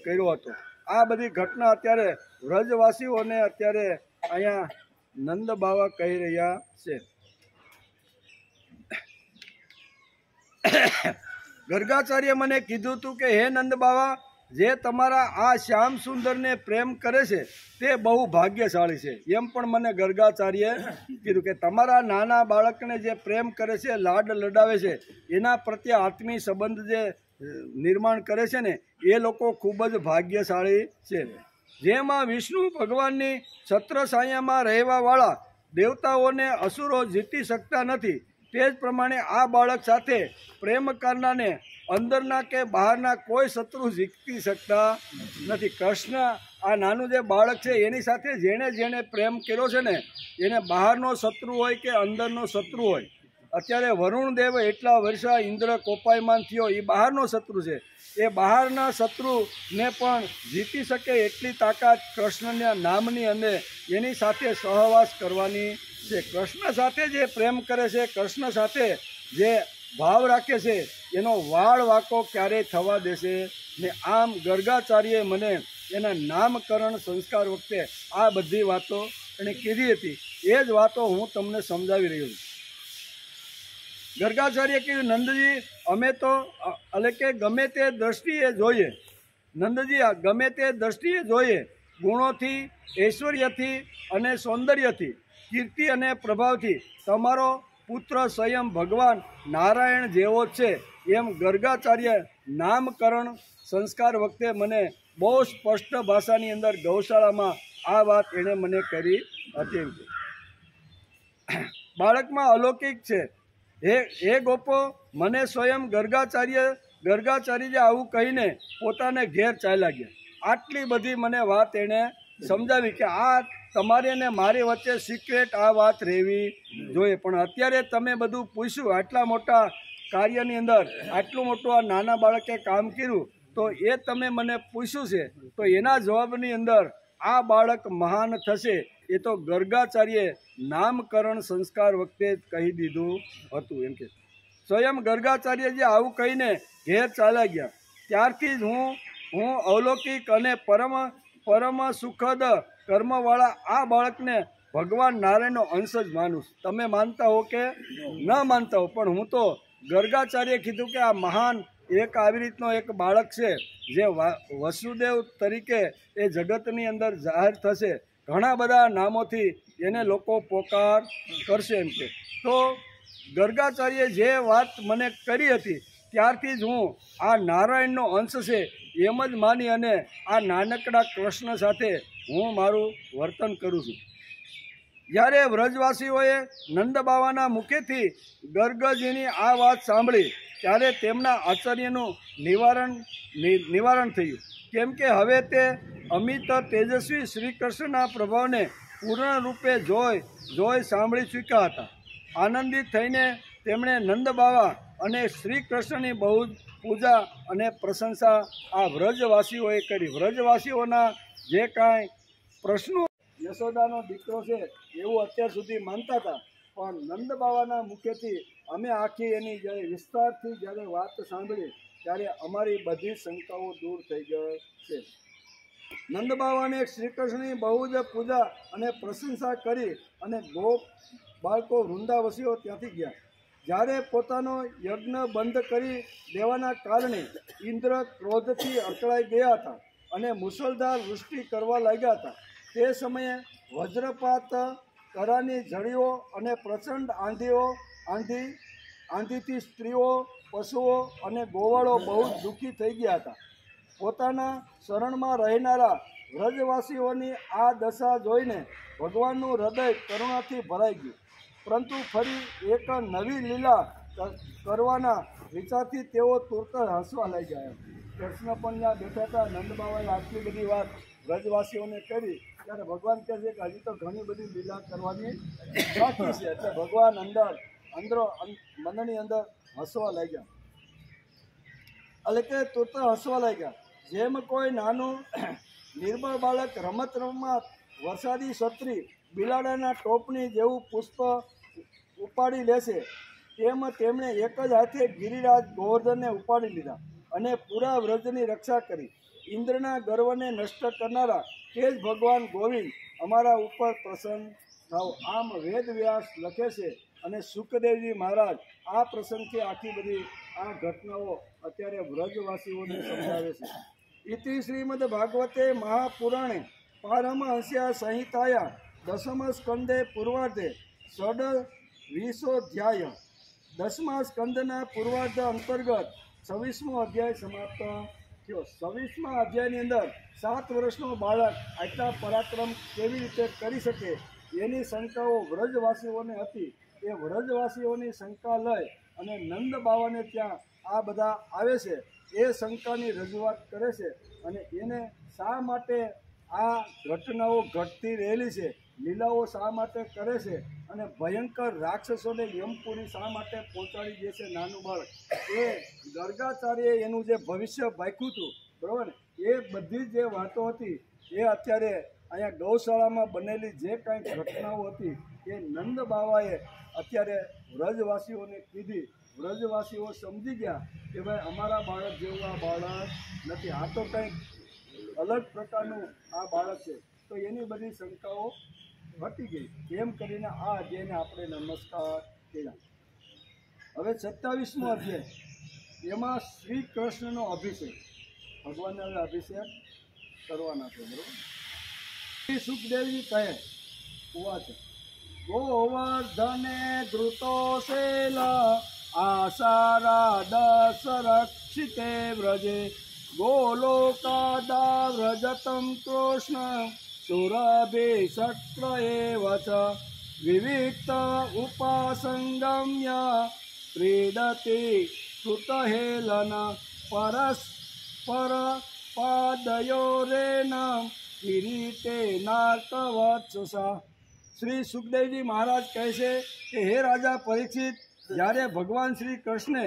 કર્યો હતો. આ બધી ઘટના અત્યારે વ્રજવાસીઓને અત્યારે અહીંયા નંદ બાવા કહી રહ્યા છે. ગર્ગાચાર્ય મને કીધું હતું કે હે નંદ બાવા, જે તમારા આ શ્યામ સુંદરને પ્રેમ કરે છે તે બહુ ભાગ્યશાળી છે. એમ પણ મને ગર્ગાચાર્ય કીધું કે તમારા નાના બાળકને જે પ્રેમ કરે છે, લાડ લડાવે છે, એના પ્રત્યે આત્મીય સંબંધ જે નિર્માણ કરે છે ને, એ લોકો ખૂબ જ ભાગ્યશાળી છે. જેમાં વિષ્ણુ ભગવાનની છત્રછાયામાં રહેવાવાળા દેવતાઓને અસુરો જીતી શકતા નથી, તે જ પ્રમાણે આ બાળક સાથે પ્રેમ કરનારને અંદરના કે બહારના કોઈ શત્રુ જીતી શકતા નથી. કૃષ્ણ આ નાનું જે બાળક છે એની સાથે જેણે પ્રેમ કર્યો છે ને, એને બહારનો શત્રુ હોય કે અંદરનો શત્રુ હોય. અત્યારે વરુણ દેવ એટલા વર્ષા ઇન્દ્ર કોપાયમાન થયો, એ બહારનો શત્રુ છે. એ બહારના શત્રુને પણ જીતી શકે એટલી તાકાત કૃષ્ણના નામની અને એની સાથે સહવાસ કરવાની છે. કૃષ્ણ સાથે જે પ્રેમ કરે છે, કૃષ્ણ સાથે જે ભાવ રાખે છે, એનો વાળ વાંકો ક્યારેય થવા દેશે ને. આમ ગર્ગાચાર્યએ મને એના નામકરણ સંસ્કાર વખતે આ બધી વાતો એણે કીધી હતી. એ જ વાતો હું તમને સમજાવી રહ્યો છું. ગર્ગાચાર્ય કીધું, નંદજી, અમે તો એટલે કે ગમે તે દ્રષ્ટિએ જોઈએ, નંદજી, ગમે તે દ્રષ્ટિએ જોઈએ, ગુણોથી, ઐશ્વર્યથી અને સૌંદર્યથી, કીર્તિ અને પ્રભાવથી તમારો પુત્ર સ્વયં ભગવાન નારાયણ જેવો છે. એમ ગર્ગાચાર્ય નામકરણ સંસ્કાર વખતે મને બહુ સ્પષ્ટ ભાષાની અંદર ગૌશાળામાં આ વાત એણે મને કરી હતી. બાળકમાં અલૌકિક છે. હે ગોપો, મને સ્વયં ગર્ગાચાર્ય આવું કહીને પોતાને ઘેર ચાલ્યા ગયા. આટલી બધી મને વાત એણે સમજાવી કે આ તમારી અને મારી વચ્ચે સિક્રેટ આ વાત રહેવી જોઈએ. પણ અત્યારે તમે બધું પૂછ્યું, આટલા મોટા કાર્યની અંદર આટલું મોટું આ નાના બાળકે કામ કર્યું, તો એ તમે મને પૂછ્યું છે, તો એના જવાબની અંદર આ બાળક મહાન થશે એ તો ગર્ગાચાર્યે નામકરણ સંસ્કાર વખતે જ કહી દીધું હતું. એમ કે સ્વયં ગર્ગાચાર્ય જે આવું કહીને ઘેર ચાલ્યા ગયા, ત્યારથી જ હું અલૌકિક અને પરમ સુખદ કર્મવાળા આ બાળકને ભગવાન નારાયણનો અંશ જ માનું છું. તમે માનતા હો કે ન માનતા હો, પણ હું તો ગર્ગાચાર્યે કીધું કે આ મહાન એક આવી રીતનો એક બાળક છે જે વસુદેવ તરીકે એ જગતની અંદર જાહેર થશે. ઘણા બધા નામોથી એને લોકો પોકાર કરશે. એમ કે તો ગર્ગાચાર્યે જે વાત મને કરી હતી ત્યારથી જ હું આ નારાયણનો અંશ છે એમ જ માની અને આ નાનકડા કૃષ્ણ સાથે હું મારું વર્તન કરું છું. જ્યારે વ્રજવાસીઓએ નંદ બાવાના મુખેથી ગર્ગજીની આ વાત સાંભળી ત્યારે તેમના આશ્ચર્યનું નિવારણ થયું. કેમ કે હવે તે અમિત તેજસ્વી શ્રી કૃષ્ણના પ્રભાવને પૂર્ણ રૂપે જોઈ સાંભળી ચૂક્યા હતા. આનંદિત થઈને તેમણે નંદ બાવા અને શ્રી કૃષ્ણની બહુ જ પૂજા અને પ્રશંસા આ વ્રજવાસીઓએ કરી. વ્રજવાસીઓના જે કાંઈ પ્રશ્નો યશોદાનો દીકરો છે એવું અત્યાર સુધી માનતા હતા, પણ નંદ બાવાના મુખેથી અમે આખી એની જ્યારે વિસ્તારથી જ્યારે વાત સાંભળી ત્યારે અમારી બધી શંકાઓ દૂર થઈ ગઈ છે. નંદ બાવાને શ્રી કૃષ્ણની બહુ જ પૂજા અને પ્રશંસા કરી અને ગોપ બાળકો વૃંદાવસીઓ ત્યાંથી ગયા. જ્યારે પોતાનો યજ્ઞ બંધ કરી દેવાના કારણે ઇન્દ્ર ક્રોધથી અકળાઈ ગયા હતા અને મુસળધાર વૃષ્ટિ કરવા લાગ્યા હતા. તે સમયે વજ્રપાત, કરાની ઝડીઓ અને પ્રચંડ આંધીઓ આંધીથી સ્ત્રીઓ, પશુઓ અને ગોવાળો બહુ દુઃખી થઈ ગયા હતા. પોતાના શરણમાં રહેનારા વ્રજવાસીઓની આ દશા જોઈને ભગવાનનું હૃદય કરુણાથી ભરાઈ ગયું. પરંતુ ફરી એક નવી લીલા કરવાના વિચારથી તેઓ તુરત હસવા લાગ્યા. કૃષ્ણ પણ ત્યાં બેઠા હતા. નંદ બાબાએ આટલી બધી વાત વ્રજવાસીઓને કરી ત્યારે ભગવાન કહે છે કે હજી તો ઘણી બધી લીલા કરવાની બાકી છે. એટલે ભગવાન મંદની અંદર હસવા લાગ્યા. એટલે કે તુરત હસવા લાગ્યા. જેમ કોઈ નાનું નિર્બળ બાળક રમત રમત વરસાદી છત્રી બિલાડાના ટોપની જેવું પુષ્પ ઉપાડી લેશે તેમ તેમણે એક જ હાથે ગિરિરાજ ગોવર્ધનને ઉપાડી લીધા અને પૂરા વ્રજની રક્ષા કરી. ઇન્દ્રના ગર્વને નષ્ટ કરનારા તે જ ભગવાન ગોવિંદ અમારા ઉપર પ્રસન્ન થાવ. આમ વેદ વ્યાસ લખે છે અને સુખદેવજી મહારાજ આ પ્રસંગથી આખી બધી આ ઘટનાઓ અત્યારે વ્રજવાસીઓને સમજાવે છે. ઇતિ શ્રીમદ ભાગવતે મહાપુરાણે પારમહંસ્યા સંહિતાયા દશમ સ્કંદે પૂર્વાર્ધે ષડ્વિંશોધ્યાય. 10મા સ્કંદના પૂર્વાર્ધ અંતર્ગત 26મો અધ્યાય સમાપ્ત થયો. 26મા અધ્યાયની અંદર 7 વર્ષનો બાળક આટલા પરાક્રમ કેવી રીતે કરી શકે એની શંકાઓ વ્રજવાસીઓને હતી. એ વ્રજવાસીઓની શંકા લઈ અને નંદ બાવાને ત્યાં આ બધા આવે છે. એ શંકાની રજૂઆત કરે છે અને એને શા માટે આ ઘટનાઓ ઘટતી રહેલી છે, લીલાઓ શા માટે કરે છે અને ભયંકર રાક્ષસોને યમપુરી શા માટે પહોંચાડી દે છે નાનું બાળક, એ ગર્ગાચાર્યે એનું જે ભવિષ્ય ભાખ્યું હતું, બરાબર ને, એ બધી જે વાતો હતી એ અત્યારે અહીંયા ગૌશાળામાં બનેલી જે કાંઈ ઘટનાઓ હતી એ નંદ બાવાએ અત્યારે વ્રજવાસીઓને કીધી. વ્રજવાસીઓ સમજી ગયા કે ભાઈ અમારા બાળક જેવું આ બાળક નથી, આ તો કંઈક અલગ પ્રકારનું આ બાળક છે. તો એની બધી શંકાઓ હટી ગઈ. એમ કરીને આ અધ્યાયને આપણે નમસ્કાર કર્યા. હવે 27મો અધ્યાય, એમાં શ્રી કૃષ્ણનો અભિષેક, ભગવાનને હવે અભિષેક કરવાના છે, બરોબર. શ્રી સુખદેવજી કહે ઉવાચ ગોવર્ધને ધૃતો શૈલા આસારા દશ રક્ષિતે વ્રજે ગોલોકાદા વ્રજતમ કૃષ્ણ સુરભિષક્ર એવ ચ વિવિક્ત ઉપાસંગમ્ય પ્રીડતિ કૃતહેલન પરસ્પર પાદયોરેન કિરીટે નાર્કવત્સા. શ્રી સુખદેવજી મહારાજ કહે છે કે હે રાજા પરીક્ષિત, જ્યારે ભગવાન શ્રી કૃષ્ણે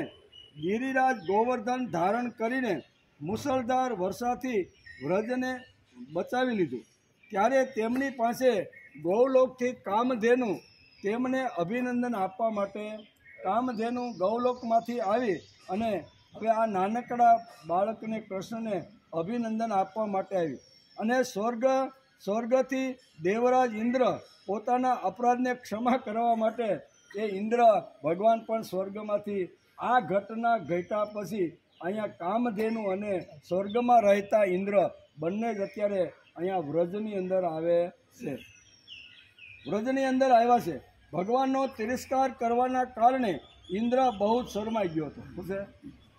ગિરિરાજ ગોવર્ધન ધારણ કરીને મુસળધાર વર્ષાથી વ્રજને બચાવી લીધું, ત્યારે તેમની પાસે ગૌલોકથી કામધેનુ તેમને અભિનંદન આપવા માટે કામધેનુ ગૌલોકમાંથી આવી અને હવે આ નાનકડા બાળકને કૃષ્ણને અભિનંદન આપવા માટે આવી. અને સ્વર્ગથી દેવરાજ ઇન્દ્ર પોતાના અપરાધને ક્ષમા કરવા માટે એ ઇન્દ્ર ભગવાન પણ સ્વર્ગમાંથી આ ઘટના ઘટ્યા પછી અહીંયા કામધેનુ અને સ્વર્ગમાં રહેતા ઇન્દ્ર બંને જ અત્યારે અહીંયા વ્રજની અંદર આવે છે. વ્રજની અંદર આવ્યા છે. ભગવાનનો તિરસ્કાર કરવાના કારણે ઇન્દ્ર બહુ જ શરમાઈ ગયો હતો. શું છે,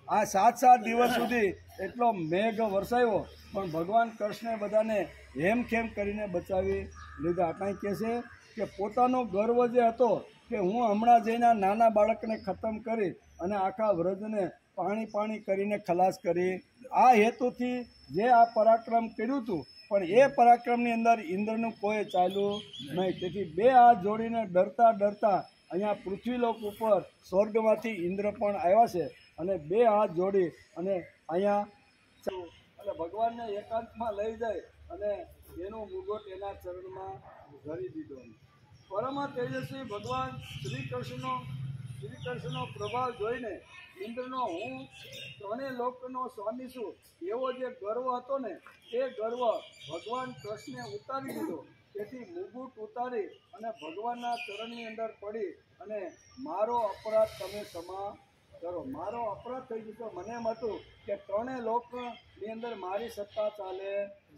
આ 7 દિવસ સુધી એટલો મેઘ વરસાયો પણ ભગવાન કૃષ્ણે બધાને હેમખેમ કરીને બચાવી લીધા. કાંઈ કહે છે કે પોતાનો ગર્વ જે હતો કે હું હમણાં જઈને નાના બાળકને ખતમ કરી અને આખા વ્રજને પાણી કરીને ખલાસ કરી, આ હેતુથી જે આ પરાક્રમ કર્યું હતું, પણ એ પરાક્રમની અંદર ઇન્દ્રનું કોઈ ચાલ્યું નહીં. તેથી 2 હાથ જોડીને ડરતા અહીંયા પૃથ્વીલોક ઉપર સ્વર્ગમાંથી ઇન્દ્ર પણ આવ્યા છે અને 2 હાથ જોડી અને અહીંયા અને ભગવાનને એકાંતમાં લઈ જાય અને એનો મુગટ એના ચરણમાં ધરી દીધો. પરમ તેજસ્વી ભગવાન શ્રી કૃષ્ણનો પ્રભાવ જોઈને ઇન્દ્રનો હું 3 લોકનો સ્વામી છું એવો જે ગર્વ હતો ને, એ ગર્વ ભગવાન કૃષ્ણે ઉતારી દીધો. તેથી મુગુટ ઉતારી અને ભગવાનના ચરણની અંદર પડી અને મારો અપરાધ તમે ક્ષમા કરો, મારો અપરાધ થઈ ગયો. મને એમ હતું કે 3 લોકની અંદર મારી સત્તા ચાલે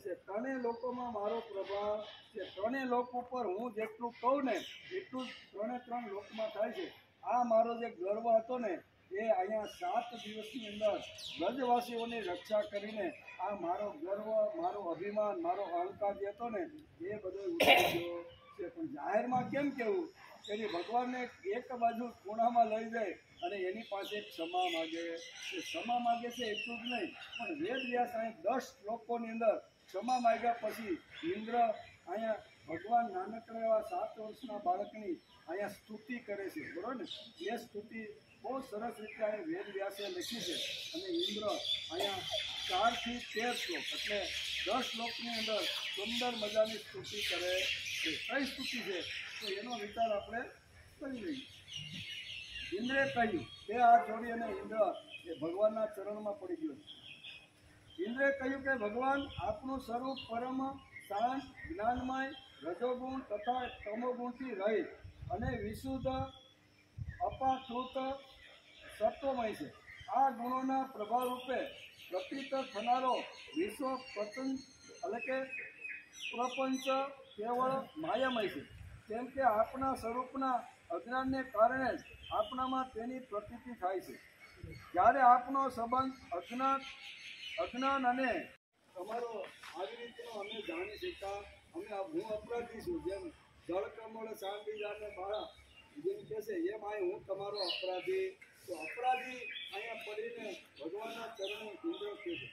છે, 3 લોકોમાં મારો પ્રભાવ છે, 3 લોક ઉપર હું જેટલું કહું ને એટલું જ 3 લોકમાં થાય છે. આ મારો જે ગર્વ હતો ને એ અહીંયા 7 દિવસની અંદર વ્રજવાસીઓની રક્ષા કરીને આ મારો ગર્વ, મારો અભિમાન, મારો અહંકાર જે હતો ને એ બધો ઉતરી ગયો છે. પણ જાહેરમાં કેમ કહેવું? એની ભગવાનને એક બાજુ ખૂણામાં લઈ જાય અને એની પાસે ક્ષમા માગે છે. ક્ષમા માગે છે એટલું જ નહીં, પણ વેદ વ્યાસ અહીં 10 શ્લોકોની અંદર ક્ષમા માગ્યા પછી ઇન્દ્ર અહીંયા ભગવાન નાનકડા એવા 7 વર્ષના બાળકની અહીંયા સ્તુતિ કરે છે. બરોબર ને? એ સ્તુતિ બહુ સરસ રીતે અહીં વેદ વ્યાસે લખી છે. અને ઇન્દ્ર અહીંયા 4 થી 13 શ્લોક એટલે 10 શ્લોકની અંદર સુંદર મજાની સ્તુતિ કરે છે. કઈ સ્તુતિ છે તો એનો વિચાર આપણે કરી લઈએ. ઇન્દ્રે કહ્યું, બે હાથ જોડી અને ઇન્દ્ર એ ભગવાનના ચરણમાં પડી ગયો. ઇન્દ્રે કહ્યું કે ભગવાન, આપનું સ્વરૂપ પરમ શાંત, જ્ઞાનમય, રજોગુણ તથા તમોગુણથી રહિત અને વિશુદ્ધ, અપાકૃત, સત્વમય છે. આ ગુણોના પ્રભાવ રૂપે પ્રતીત થનારો વિશ્વ પ્રપંચ એટલે કે પ્રપંચ કેવળ માયામય છે. કેમ કે આપણા સ્વરૂપના અજ્ઞાનને કારણે જ આપણામાં તેની પ્રતીતિ થાય છે. જ્યારે આપનો સંબંધ અજ્ઞાન અને તમારો આવી રીતનો અમે જાણી શકતા, હું અપરાધી છું, જેમ જળ કમળ ચાંદી જાને બાળા જેમ કહેશે એમ હું તમારો અપરાધી. તો અપરાધી અહીંયા પડીને ભગવાનના ચરણે ઇન્દ્ર કહે છે.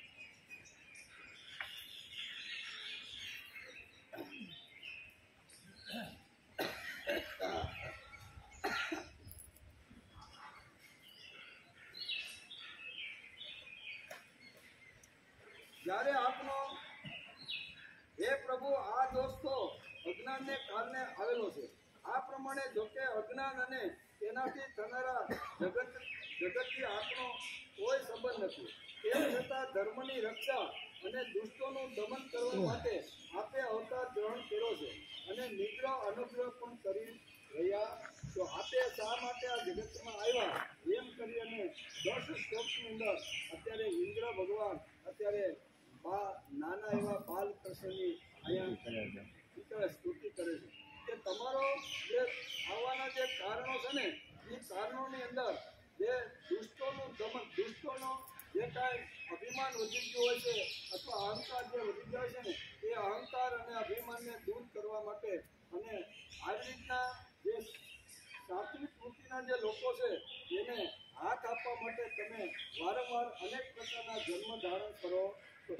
જ્યારે આપનો હે પ્રભુ આ દોષ તો અજ્ઞાનને કારણે આવેલો છે. આ પ્રમાણે જોકે અજ્ઞાન અને તેનાથી થનારા જગતથી આપનો કોઈ સંબંધ નથી. તેમ છતાં ધર્મની રક્ષા અને દુષ્ટોનું દમન કરવા માટે આપે અવતાર ગ્રહણ કર્યો છે અને નિગ્રહ અનુગ્રહ પણ કરી રહ્યા. તો આપે શા માટે આ જગતમાં આવ્યા એમ કરી અને 10 શ્લોકની અંદર અત્યારે ઇન્દ્ર ભગવાન અત્યારે નાના એવા બાલકૃષ્ણની અહીંયા સ્તુતિ કરે છે કે તમારો જે આવવાના જે કારણો છે ને એ કારણોની અંદર જે દુષ્ટોનું દમન, દુષ્ટોનો જે કાંઈ અભિમાન વધી ગયું હોય છે અથવા અહંકાર જે વધી જાય છે ને એ અહંકાર અને અભિમાનને દૂર કરવા માટે અને આવી રીતના જે સાત્વિક વૃત્તિના જે લોકો છે એને હાથ આપવા માટે તમે વારંવાર અનેક પ્રકારના જન્મ ધારણ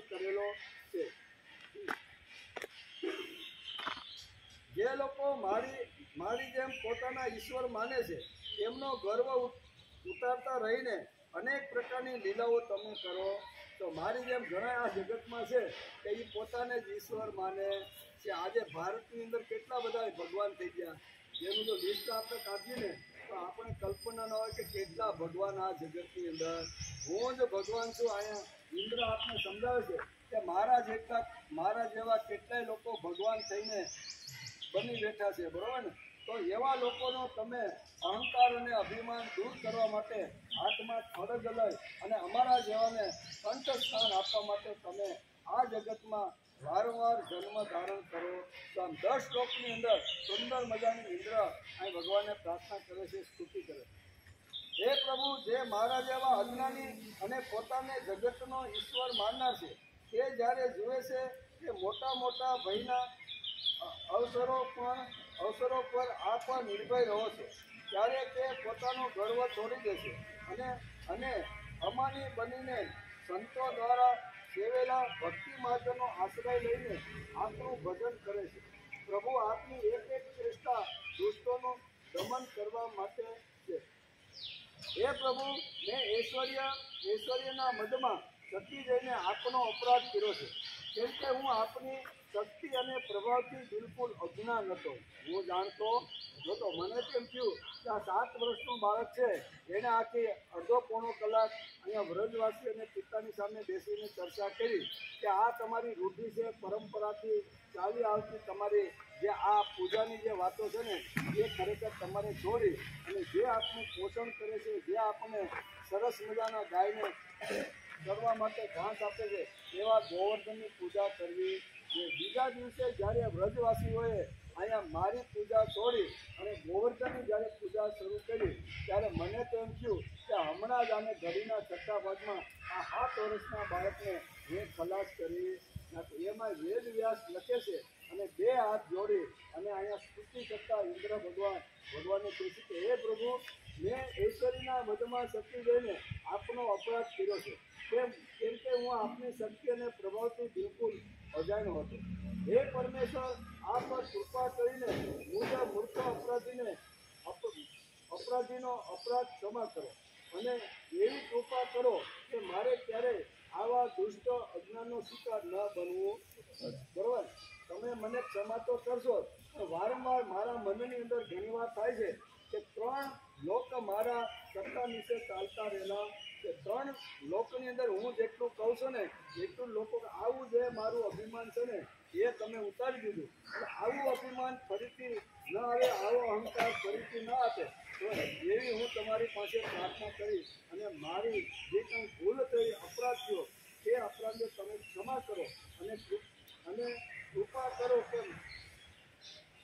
કરેલો છે. જે લોકો મારી જેમ પોતાના ઈશ્વર માને છે એમનો ગર્વ ઉતારતા રહીને અનેક પ્રકારની લીલાઓ તમે કરો. તો મારી જેમ ઘણા આ જગતમાં છે કે એ પોતાને જ ઈશ્વર માને છે. આજે ભારતની અંદર કેટલા બધા ભગવાન થઈ ગયા, જેનું જો લિસ્ટ આપણે કાઢીએ ને તો આપણે કલ્પના ન હોય કે કેટલા ભગવાન આ જગતની અંદર. હું જ ભગવાન છું. અહીંયા ઇન્દ્ર આપને સમજાવે છે કે મારા જેવા કેટલાય લોકો ભગવાન થઈને બની બેઠા છે. બરોબર ને? તો એવા લોકોનો તમે અહંકાર અને અભિમાન દૂર કરવા માટે હાથમાં ખડગ લઈ અને અમારા જેવાને કંઠ સ્થાન આપવા માટે તમે આ જગતમાં વારંવાર જન્મ ધારણ કરો. તો આમ 10 શ્લોકની અંદર સુંદર મજાની ઇન્દ્ર અહીં ભગવાનને પ્રાર્થના કરે છે, સ્તુતિ કરે છે. હે પ્રભુ, જે મારા જેવા અજ્ઞાની અને પોતાને જગતનો ઈશ્વર માનનાર છે તે જ્યારે જુએ છે કે મોટા ભયના અવસરો પર આપ નિર્ભય રહો છો ત્યારે તે પોતાનો ગર્વ છોડી દેશે અને અમાની બનીને સંતો દ્વારા સેવેલા ભક્તિ માર્ગનો આશ્રય લઈને આપનું ભજન કરે છે. પ્રભુ, આપની એક ચેષ્ટા દુષ્ટોનું દમન કરવા માટે છે. હે પ્રભુ, મેં ઐશ્વર્યના મદમાં ચકી જઈને આપનો અપરાધ કર્યો છે. કેમ કે હું આપની શક્તિ અને પ્રભાવથી બિલકુલ અજ્ઞાન હતો. હું જાણતો નહોતો. મને તેમ થયું કે આ 7 વર્ષનું બાળક છે એણે આખી અડધો પોણો કલાક અહીંયા વ્રજવાસી અને પિતાની સામે બેસીને ચર્ચા કરી કે આ તમારી રૂઢિ છે, પરંપરાથી ચાલી આવતી તમારી જે આ પૂજાની જે વાતો છે ને એ ખરેખર તમારે છોડી અને જે આપણું પોષણ કરે છે, જે આપણને સરસ મજાના ગાયને કરવા માટે ઘાસ આપે છે એવા ગોવર્ધનની પૂજા કરવી. બીજા દિવસે જ્યારે વ્રજવાસીઓએ અહીંયા મારી પૂજા છોડી અને ગોવર્ધનની જ્યારે પૂજા શરૂ કરી ત્યારે મને તો એમ થયું કે હમણાં જ આને ઘડીના છઠ્ઠા ભાગમાં આ 7 વર્ષના બાળકને મેં ખલાસ કરી નાખ્યો. એમાં વેદ વ્યાસ લખે છે અને 2 હાથ જોડી અને અહીંયા સ્તુતિ કરતા ઇન્દ્ર ભગવાનને કહે છે કે હે પ્રભુ, મેં ઐશ્વર્યના વધમાં શક્તિ જોઈને આપનો અપરાધ કર્યો છે. કેમ કે હું આપની શક્તિ અને પ્રભાવથી બિલકુલ અજાણ્યો હતો. હે પરમેશ્વર, આપ કૃપા કરીને મુજબ મૂર્ખ અપરાધીનો અપરાધ ક્ષમા કરો અને એવી કૃપા કરો કે મારે ક્યારેય આવા દુષ્ટ અજ્ઞાનનો શિકાર ન બનવું. બરોબર, તમે મને ક્ષમા તો કરશો, પણ વારંવાર મારા મનની અંદર ઘણી વાર થાય છે કે 3 લોક મારા સત્તા નીચે ચાલતા રહેલા, કે 3 લોકની અંદર હું જેટલું કહું છું ને એટલું લોકો આવું જે મારું અભિમાન છે ને એ તમે ઉતારી દીધું. અને આવું અભિમાન ફરીથી ન આવે, આવો અહંકાર ફરીથી ન આપે તો એવી હું તમારી પાસે પ્રાર્થના કરી અને મારી જે કંઈ ભૂલ થઈ, અપરાધ થયો, તે અપરાધને તમે ક્ષમા કરો અને કૃપા કરો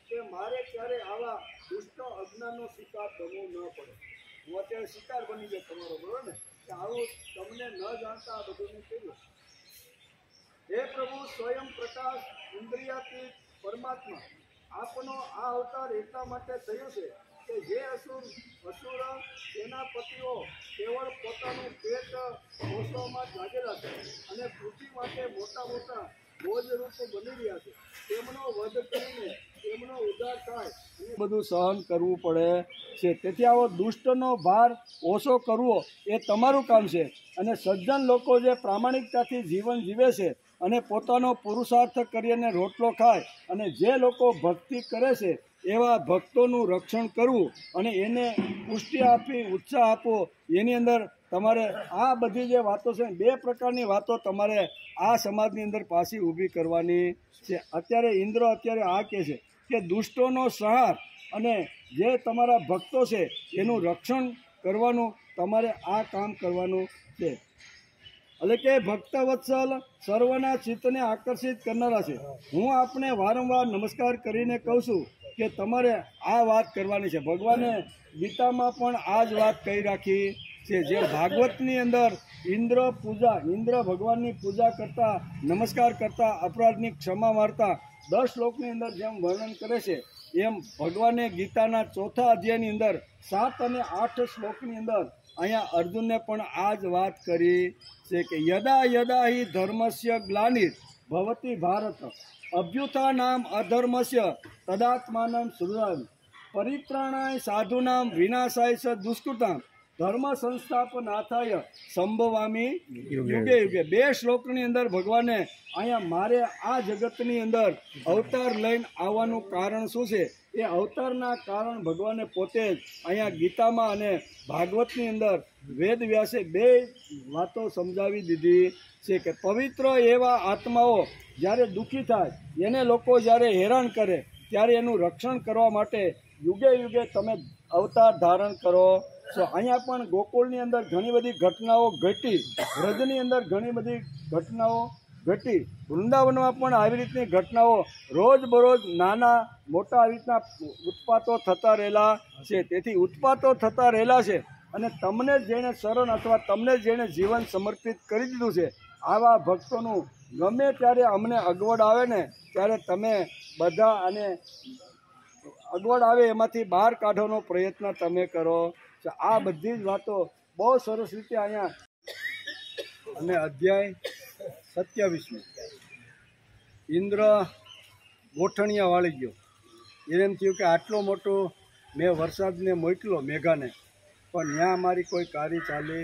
કે મારે ક્યારે આવા દુષ્ટ અજ્ઞાનનો શિકાર બનવું ન પડે. હું અત્યારે શિકાર બની ગયો તમારો, બરોબર ને, કે આવું તમને ન જાણતા આ બધું મેં કહ્યું. હે પ્રભુ, સ્વયં પ્રકાશ ઇન્દ્રિયાતીત પરમાત્મા, આપનો આ અવતાર એટલા માટે થયો છે કે જે અસુર સેનાપતિઓ કેવળ પોતાનું પેટ પોષવામાં જાગેલા છે અને પૃથ્વી માટે મોટા મોટા બોજરૂપ બની રહ્યા છે, તેમનો વધ કરીને તેમનો ઉદ્ધાર થાય એ બધું સહન કરવું પડે છે. તેથી આવો દુષ્ટનો ભાર ઓછો કરવો એ તમારું કામ છે. અને સજ્જન લોકો જે પ્રામાણિકતાથી જીવન જીવે છે અને પોતાનો પુરુષાર્થ કરીને રોટલો ખાય અને જે લોકો ભક્તિ કરે છે એવા ભક્તોનું રક્ષણ કરવું અને એને પુષ્ટિ આપી, ઉત્સાહ આપવો, એની અંદર તમારે આ બધી જે વાતો છે 2 પ્રકારની વાતો તમારે આ સમાજની અંદર પાછી ઊભી કરવાની છે. અત્યારે ઇન્દ્ર અત્યારે આ કહે છે કે દુષ્ટોનો સંહાર અને જે તમારા ભક્તો છે એનું રક્ષણ કરવાનું તમારે આ કામ કરવાનું છે. એટલે કે ભક્તવત્સલ સર્વના ચિત્તને આકર્ષિત કરનારા છે. હું આપને વારંવાર નમસ્કાર કરીને કહું છું કે તમારે આ વાત કરવાની છે. ભગવાને ગીતામાં પણ આ જ વાત કહી રાખી છે. જે ભાગવતની અંદર ઇન્દ્ર ભગવાનની પૂજા કરતા, નમસ્કાર કરતા, અપરાધની ક્ષમા મારતા 10 શ્લોકની અંદર જેમ વર્ણન કરે છે એમ ભગવાને ગીતાના 4થા અધ્યાયની અંદર 7 અને 8 શ્લોકની અંદર અહીંયા અર્જુનને પણ આ જ વાત કરી છે કે યદા યદા હિ ધર્મસ્ય ગ્લાનિર ભવતી ભારત અભ્યુથા નામ અધર્મસ્ય તદાત્માનમ સૃજામિ પરિત્રાણાય સાધુનામ વિનાશાય સ દુષ્કૃતામ ધર્મ સંસ્થાપનાથાય સંભવામી યુગે યુગે. 2 શ્લોકની અંદર ભગવાને અહીંયા મારે આ જગતની અંદર અવતાર લઈને આવવાનું કારણ શું છે એ અવતારના કારણ ભગવાને પોતે જ અહીંયા ગીતામાં અને ભાગવતની અંદર વેદ વ્યાસે 2 વાતો સમજાવી દીધી છે કે પવિત્ર એવા આત્માઓ જ્યારે દુઃખી થાય, એને લોકો જ્યારે હેરાન કરે ત્યારે એનું રક્ષણ કરવા માટે યુગે યુગે તમે અવતાર ધારણ કરો છો. અહીંયા પણ ગોકુળની અંદર ઘણી બધી ઘટનાઓ ઘટી, વ્રજની અંદર ઘણી બધી ઘટનાઓ ઘટી, વૃંદાવનમાં પણ આવી રીતની ઘટનાઓ રોજબરોજ નાના મોટા આવી રીતના ઉત્પાતો થતા રહેલા છે. તેથી ઉત્પાતો થતા રહેલા છે અને તમને જેણે શરણ અથવા તમને જેણે જીવન સમર્પિત કરી દીધું છે આવા ભક્તોનું ગમે ત્યારે અમને અગવડ આવે ને ત્યારે તમે બધા આને અગવડ આવે એમાંથી બહાર કાઢવાનો પ્રયત્ન તમે કરો. આ બધી જ વાતો બહુ સરસ રીતે અહીંયા. અને અધ્યાય 27 ઇન્દ્ર ગોઠણિયા વાળી ગયો. એને એમ થયું કે આટલો મોટો મેં વરસાદને મોકલો મેઘાને, પણ ત્યાં અમારી કોઈ કાર્ય ચાલે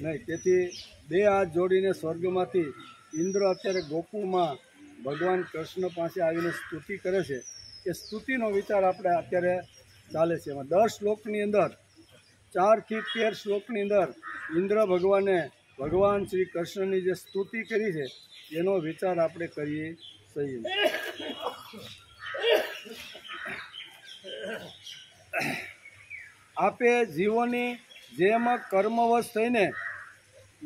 નહીં. તેથી 2 હાથ જોડીને સ્વર્ગમાંથી ઇન્દ્ર અત્યારે ગોકુળમાં ભગવાન કૃષ્ણ પાસે આવીને સ્તુતિ કરે છે. એ સ્તુતિનો વિચાર આપણે અત્યારે ચાલે છે. એમાં 10 શ્લોકની અંદર 4 થી 13 શ્લોકની અંદર ઇન્દ્ર ભગવાને ભગવાન શ્રી કૃષ્ણની જે સ્તુતિ કરી છે એનો વિચાર આપણે કરીએ છીએ. આપે જીવોની જેમ કર્મવશ થઈને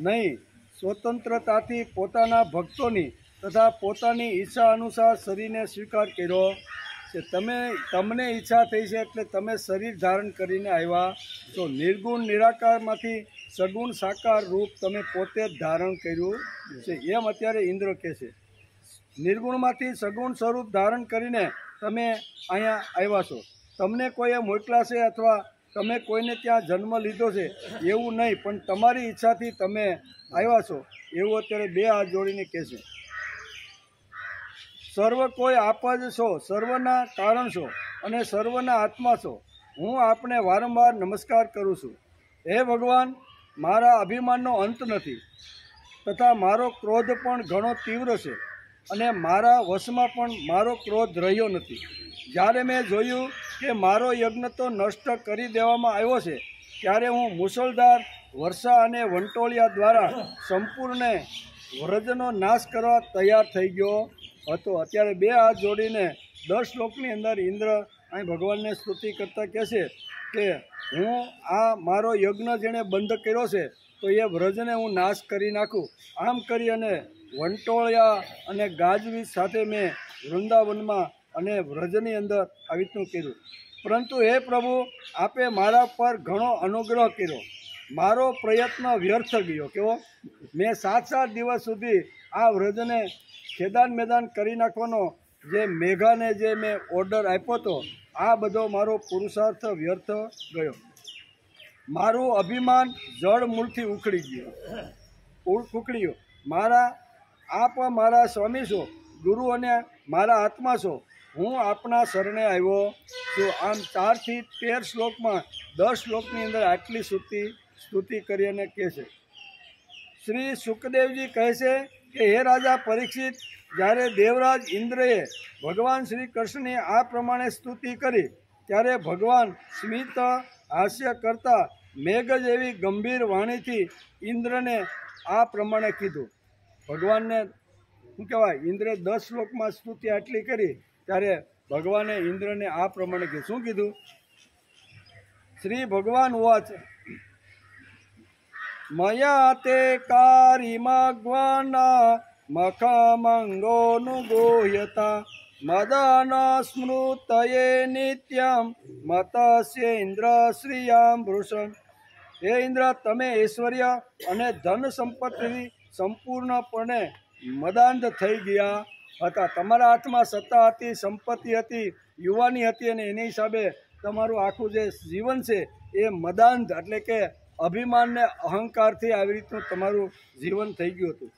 નહીં, સ્વતંત્રતાથી પોતાના ભક્તોની તથા પોતાની ઈચ્છા અનુસાર શરીરને સ્વીકાર કર્યો કે તમને ઈચ્છા થઈ છે એટલે તમે શરીર ધારણ કરીને આવ્યા તો નિર્ગુણ નિરાકારમાંથી સગુણ સાકાર રૂપ તમે પોતે જ ધારણ કર્યું છે એમ અત્યારે ઇન્દ્ર કહે છે. નિર્ગુણમાંથી સગુણ સ્વરૂપ ધારણ કરીને તમે અહીંયા આવ્યા છો. તમને કોઈએ મોકલા છે અથવા તમે કોઈને ત્યાં જન્મ લીધો છે એવું નહીં, પણ તમારી ઈચ્છાથી તમે આવ્યા છો એવું અત્યારે બે હાથ જોડીને કહે છે. સર્વ કોઈ આપ જ છો, સર્વના કારણ છો અને સર્વના આત્મા છો. હું આપને વારંવાર નમસ્કાર કરું છું. હે ભગવાન, મારા અભિમાનનો અંત નથી તથા મારો ક્રોધ પણ ઘણો તીવ્ર છે અને મારા વશમાં પણ મારો ક્રોધ રહ્યો નથી. જ્યારે મેં જોયું કે મારો યજ્ઞ તો નષ્ટ કરી દેવામાં આવ્યો છે ત્યારે હું મુસળધાર વર્ષા અને વંટોળિયા દ્વારા સંપૂર્ણ વ્રજનો નાશ કરવા તૈયાર થઈ ગયો હતો. અત્યારે બે હાથ જોડીને 10 શ્લોકની અંદર ઇન્દ્ર અહીં ભગવાનને સ્તુતિ કરતા કહે છે કે હું આ મારો યજ્ઞ જેણે બંધ કર્યો છે તો એ વ્રજને હું નાશ કરી નાખું. આમ કરી અને વંટોળિયા અને ગાજવીજ સાથે મેં વૃંદાવનમાં અને વ્રજની અંદર આવી રીતનું કર્યું. પરંતુ હે પ્રભુ, આપે મારા પર ઘણો અનુગ્રહ કર્યો. મારો પ્રયત્ન વ્યર્થ ગયો. કેવો? મેં 7 દિવસ સુધી આ વ્રજને ખેદાન મેદાન કરી નાખવાનો જે મેઘાને જે મેં ઓર્ડર આપ્યો હતો આ બધો મારો પુરુષાર્થ વ્યર્થ ગયો. મારું અભિમાન જળ મૂળથી ઉખડ્યું. આપ મારા સ્વામી છો, ગુરુ અને મારા આત્મા છો. હું આપના શરણે આવ્યો છું. આમ 4 થી 13 શ્લોકમાં 10 શ્લોકની અંદર આટલી સ્તુતિ કરી અને કહે છે. શ્રી સુખદેવજી કહે છે કે હે રાજા પરીક્ષિત, જ્યારે દેવરાજ ઇન્દ્રએ ભગવાન શ્રી કૃષ્ણની આ પ્રમાણે સ્તુતિ કરી ત્યારે ભગવાન સ્મિત હાસ્ય કરતા મેઘ જેવી ગંભીર વાણીથી ઇન્દ્રને આ પ્રમાણે કીધું. ભગવાનને શું કહેવાય, ઇન્દ્રે 10 શ્લોકમાં સ્તુતિ આટલી કરી ત્યારે ભગવાને ઇન્દ્રને આ પ્રમાણે કીધું. શું કીધું? શ્રી ભગવાન વાચ મયા તે કારિમગ્વાના મખમંગોનુગોહ્યતા મદન સ્મૃતયે નિત્યમ મતસ્ય ઇન્દ્ર શ્રિયામ વૃષમ. હે ઇન્દ્ર, તમે ઐશ્વર્ય અને ધન સંપત્તિથી સંપૂર્ણપણે મદાંધ થઈ ગયા હતા. તમારા હાથમાં સત્તા હતી, સંપત્તિ હતી, યુવાની હતી અને એની હિસાબે તમારું આખું જે જીવન છે એ મદાંધ એટલે કે અભિમાનને અહંકારથી આવી રીતનું તમારું જીવન થઈ ગયું હતું.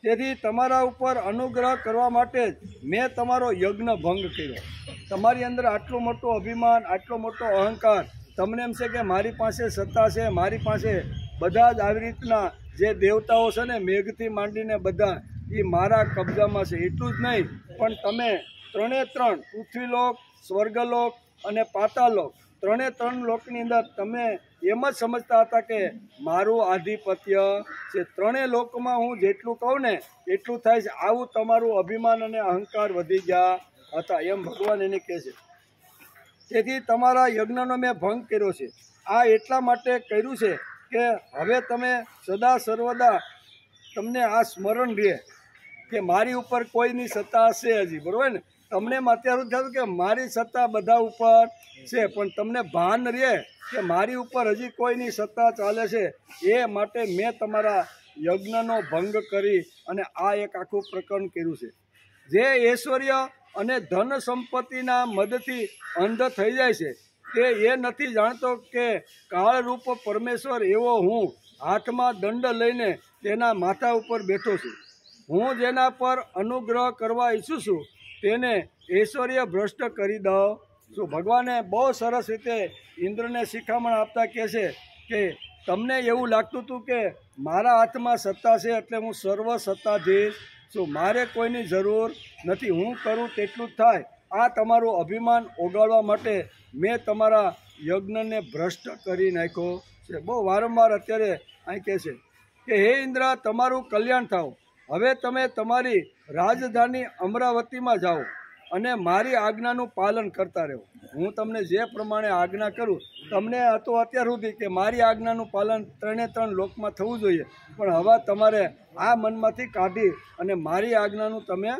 તેથી તમારા ઉપર અનુગ્રહ કરવા માટે જ મેં તમારો યજ્ઞ ભંગ કર્યો. તમારી અંદર આટલું મોટું અભિમાન, આટલો મોટો અહંકાર, તમને એમ છે કે મારી પાસે સત્તા છે, મારી પાસે બધા જ આવી રીતના જે દેવતાઓ છે ને મેઘથી માંડીને બધા એ મારા કબજામાં છે. એટલું જ નહીં પણ તમે 3 પૃથ્વીલોક, સ્વર્ગલોક અને પાતાલોક 3 લોકની અંદર તમે એમ જ સમજતા હતા કે મારું આધિપત્ય છે. 3 લોકમાં હું જેટલું કહું ને એટલું થાય છે. આવું તમારું અભિમાન અને અહંકાર વધી ગયા હતા એમ ભગવાન એને કહે છે. તેથી તમારા યજ્ઞનો મેં ભંગ કર્યો છે. આ એટલા માટે કર્યું છે કે હવે તમે સદા સર્વદા તમને આ સ્મરણ રહે કે મારી ઉપર કોઈની સત્તા હશે હજી. બરાબર ને? તમને અત્યારે થયું કે મારી સત્તા બધા ઉપર છે, પણ તમને ભાન રહે કે મારી ઉપર હજી કોઈની સત્તા ચાલે છે. એ માટે મેં તમારા યજ્ઞનો ભંગ કરી અને આ એક આખું પ્રકરણ કર્યું છે. જે ઐશ્વર્ય અને ધન સંપત્તિના મદદથી અંધ થઈ જાય છે તે એ નથી જાણતો કે કાળરૂપ પરમેશ્વર એવો હું હાથમાં દંડ લઈને તેના માથા ઉપર બેઠો છું. હું જેના પર અનુગ્રહ કરવા ઈચ્છું છું તેને ઐશ્વર્ય ભ્રષ્ટ કરી દઉં છું. ભગવાને બહુ સરસ રીતે ઇન્દ્રને શિખામણ આપતા કહે છે કે તમને એવું લાગતું હતું કે મારા હાથમાં સત્તા છે એટલે હું સર્વ સત્તાધીશ છું, મારે કોઈની જરૂર નથી, હું કરું તેટલું જ થાય. આ તમારું અભિમાન ઓગાળવા માટે મેં તમારા યજ્ઞને ભ્રષ્ટ કરી નાખ્યો છે. બહુ વારંવાર અત્યારે અહીં કહે છે કે હે ઇન્દ્ર, તમારું કલ્યાણ થાવ. હવે તમે તમારી રાજધાની અમરાવતીમાં જાઓ અને મારી આજ્ઞાનું પાલન કરતા રહો. હું તમને જે પ્રમાણે આજ્ઞા કરું, તમને હતો અત્યાર સુધી કે મારી આજ્ઞાનું પાલન 3 લોકમાં થવું જોઈએ, પણ હવે તમારે આ મનમાંથી કાઢી અને મારી આજ્ઞાનું તમે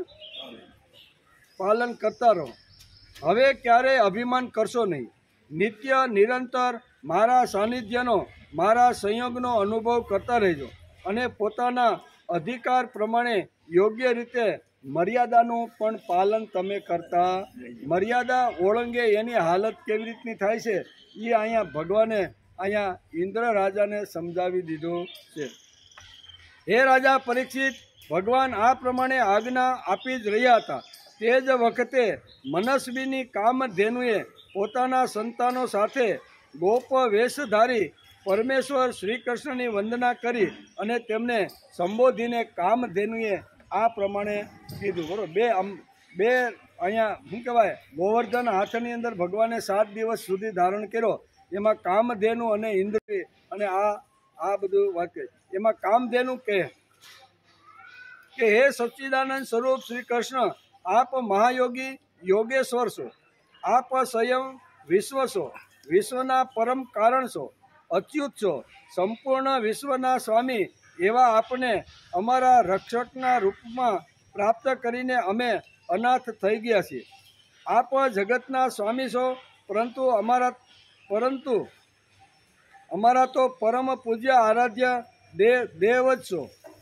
પાલન કરતા રહો. હવે ક્યારેય અભિમાન કરશો નહીં. નિત્ય નિરંતર મારા સાનિધ્યનો, મારા સંયોગનો અનુભવ કરતા રહેજો અને પોતાના અધિકાર પ્રમાણે યોગ્ય રીતે મર્યાદાનું પણ પાલન તમે કરતા. મર્યાદા ઓળંગે એની હાલત કેવી રીતની થાય છે એ અહીંયા ભગવાને અહીંયા ઇન્દ્ર રાજાને સમજાવી દીધું છે. હે રાજા પરીક્ષિત, ભગવાન આ પ્રમાણે આજ્ઞા આપી જ રહ્યા હતા. તે જ વખતે મનસ્વીની કામધેનુએ પોતાના સંતાનો સાથે ગોપ વેશધારી પરમેશ્વર શ્રી કૃષ્ણની વંદના કરી અને તેમને સંબોધીને કામધેનુએ આ પ્રમાણે કીધું. બરોબર, બે અહીંયા શું કહેવાય, ગોવર્ધન હાથની અંદર ભગવાને 7 દિવસ સુધી ધારણ કર્યો. એમાં કામધેનુ અને ઇન્દ્રિય અને આ બધું વાત કરી. એમાં કામધેનુ કહે કે હે સચ્ચિદાનંદ સ્વરૂપ શ્રી કૃષ્ણ, આપ મહાયોગી યોગેશ્વર છો. આપ સ્વયં વિશ્વ છો, વિશ્વના પરમ કારણ છો, અચ્યુત છો, સંપૂર્ણ વિશ્વના સ્વામી એવા આપને અમારા રક્ષકના રૂપમાં પ્રાપ્ત કરીને અમે અનાથ થઈ ગયા છીએ. આપ જગતના સ્વામી છો, પરંતુ અમારા તો પરમ પૂજ્ય આરાધ્ય દેવ જ છો.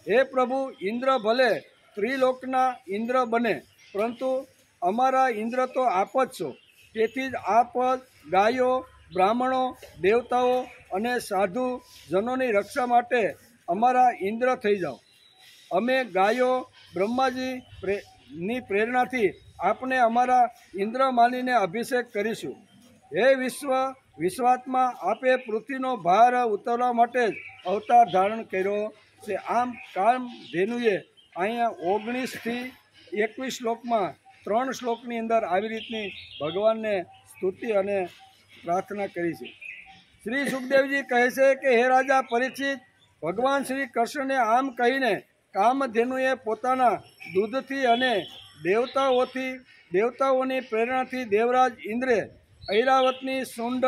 હે પ્રભુ, ઇન્દ્ર ભલે ત્રિલોકના ઇન્દ્ર બને, પરંતુ અમારા ઇન્દ્ર તો આપ જ છો. તેથી જ આપ ગાયો, બ્રાહ્મણો, દેવતાઓ અને સાધુ જનોની રક્ષા માટે અમારા ઇન્દ્ર થઈ જાઓ. અમે ગાયો બ્રહ્માજીની પ્રેરણાથી આપને અમારા ઇન્દ્ર માનીને અભિષેક કરીશું. હે વિશ્વાત્મા, આપે પૃથ્વીનો ભાર ઉતારવા માટે જ અવતાર ધારણ કર્યો છે. આમ કામધેનુએ અહીંયા 19 થી 21 શ્લોકમાં 3 શ્લોકની અંદર આવી રીતની ભગવાનને સ્તુતિ અને પ્રાર્થના કરી છે. શ્રી સુખદેવજી કહે છે કે હે રાજા પરીક્ષિત, ભગવાન શ્રી કૃષ્ણને આમ કહીને કામધેનુએ પોતાના દૂધથી અને દેવતાઓની પ્રેરણાથી દેવરાજ ઇન્દ્રે ઐરાવતની સુંડ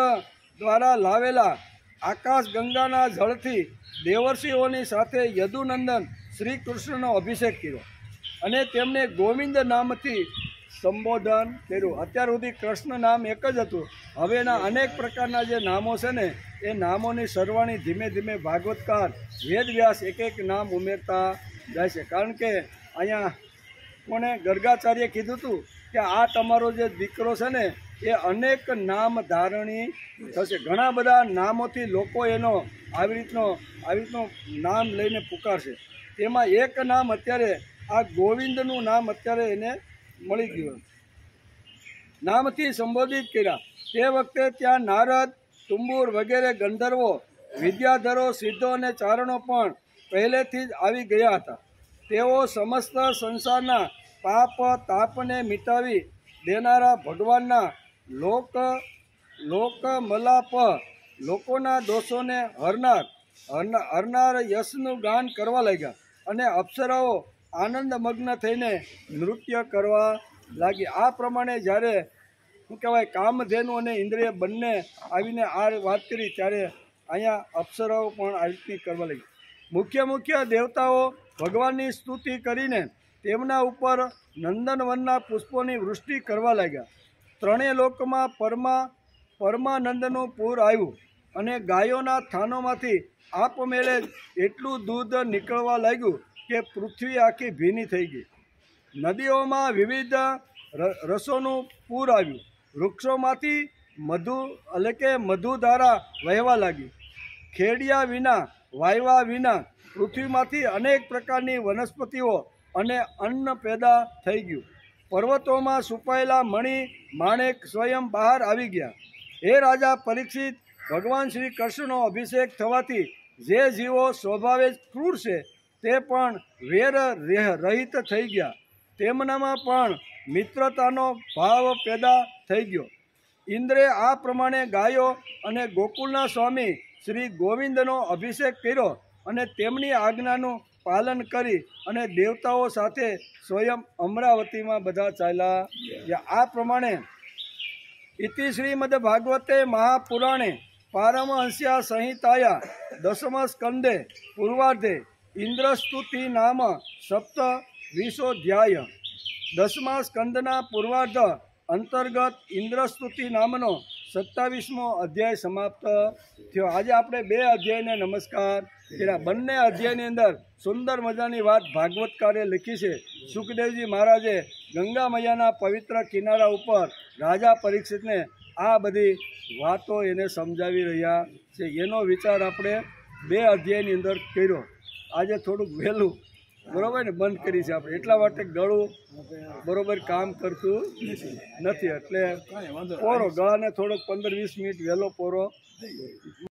દ્વારા લાવેલા આકાશ ગંગાના જળથી દેવર્ષિઓની સાથે યદુનંદન શ્રી કૃષ્ણનો અભિષેક કર્યો અને તેમને ગોવિંદ નામથી સંબોધન કર્યું. અત્યાર સુધી કૃષ્ણ નામ એક જ હતું. હવે એના અનેક પ્રકારના જે નામો છે ને એ નામોની સરવાણી ધીમે ધીમે ભાગવતકાર વેદવ્યાસ એક નામ ઉમેરતા જાય છે. કારણ કે અહીંયા કોણે ગર્ગાચાર્ય કીધું હતું કે આ તમારો જે દીકરો છે ને એ અનેક નામ ધારણી થશે. ઘણા બધા નામોથી લોકો એનો આવી રીતનો નામ લઈને પુકારશે. તેમાં એક નામ અત્યારે આ ગોવિંદનું નામ અત્યારે એને મળી ગયું, નામથી સંબોધિત કર્યા. તે વખતે ત્યાં નારદ, તુંબુર વગેરે ગંધર્વો, વિદ્યાધરો, સિદ્ધો અને ચારણો પણ પહેલેથી જ આવી ગયા હતા. તેઓ સમસ્ત સંસારના પાપ તાપને મિટાવી દેનારા ભગવાનના લોકમલાપ, લોકોના દોષોને હરનાર યશનું ગાન કરવા લાગ્યા અને અપ્સરાઓ આનંદમગ્ન થઈને નૃત્ય કરવા લાગી. આ પ્રમાણે જ્યારે શું કહેવાય કામધેનુ અને ઇન્દ્રિય બંને આવીને આ વાત કરી ત્યારે અહીંયા અપ્સરાઓ પણ આ રીતની કરવા લાગી. મુખ્ય દેવતાઓ ભગવાનની સ્તુતિ કરીને તેમના ઉપર નંદનવનના પુષ્પોની વૃષ્ટિ કરવા લાગ્યા. ત્રણેય લોકમાં પરમાનંદનું પૂર આવ્યું અને ગાયોના થાનોમાંથી આપમેળે એટલું દૂધ નીકળવા લાગ્યું કે પૃથ્વી આખી ભીની થઈ ગઈ. નદીઓમાં વિવિધ રસોનું પૂર આવ્યું. વૃક્ષોમાંથી મધુધારા વહેવા લાગી. ખેડિયા વિના, વાયવા વિના પૃથ્વીમાંથી અનેક પ્રકારની વનસ્પતિઓ અને અન્ન પેદા થઈ ગયું. પર્વતોમાં છુપાયેલા મણિ માણેક સ્વયં બહાર આવી ગયા. હે રાજા પરીક્ષિત, ભગવાન શ્રી કૃષ્ણનો અભિષેક થવાથી જે જીવો સ્વભાવે જ ક્રૂર છે તે પણ વેર રહિત થઈ ગયા. તેમનામાં પણ મિત્રતાનો ભાવ પેદા થઈ ગયો. ઇન્દ્રે આ પ્રમાણે ગાયો અને ગોકુળના સ્વામી શ્રી ગોવિંદનો અભિષેક કર્યો અને તેમની આજ્ઞાનું પાલન કરી અને દેવતાઓ સાથે સ્વયં અમરાવતીમાં બધા ચાલ્યા. આ પ્રમાણે ઇતિ શ્રીમદ ભાગવતે મહાપુરાણે પારમહંસ્યા સંહિતાયા દશમ સ્કંદે પૂર્વાર્ધે ઇન્દ્રસ્તુતિ નામ 27 અધ્યાય. 10મા સ્કંદના પૂર્વાર્ધ અંતર્ગત ઇન્દ્રસ્તુતિ નામનો 27મો અધ્યાય સમાપ્ત થયો. આજે આપણે 2 અધ્યાયને નમસ્કાર કર્યા. બંને અધ્યાયની અંદર સુંદર મજાની વાત ભાગવતકારે લખી છે. સુખદેવજી મહારાજે ગંગા મૈયાના પવિત્ર કિનારા ઉપર રાજા પરીક્ષિતને આ બધી વાતો એને સમજાવી રહ્યા છે. એનો વિચાર આપણે 2 અધ્યાયની અંદર કર્યો. આજે થોડુંક વહેલું બરોબર ને બંધ કરી છે આપણે, એટલા માટે ગળું બરોબર કામ કરતું નથી. એટલે પોરો ગળાને થોડોક 15-20 મિનિટ વહેલો પોરો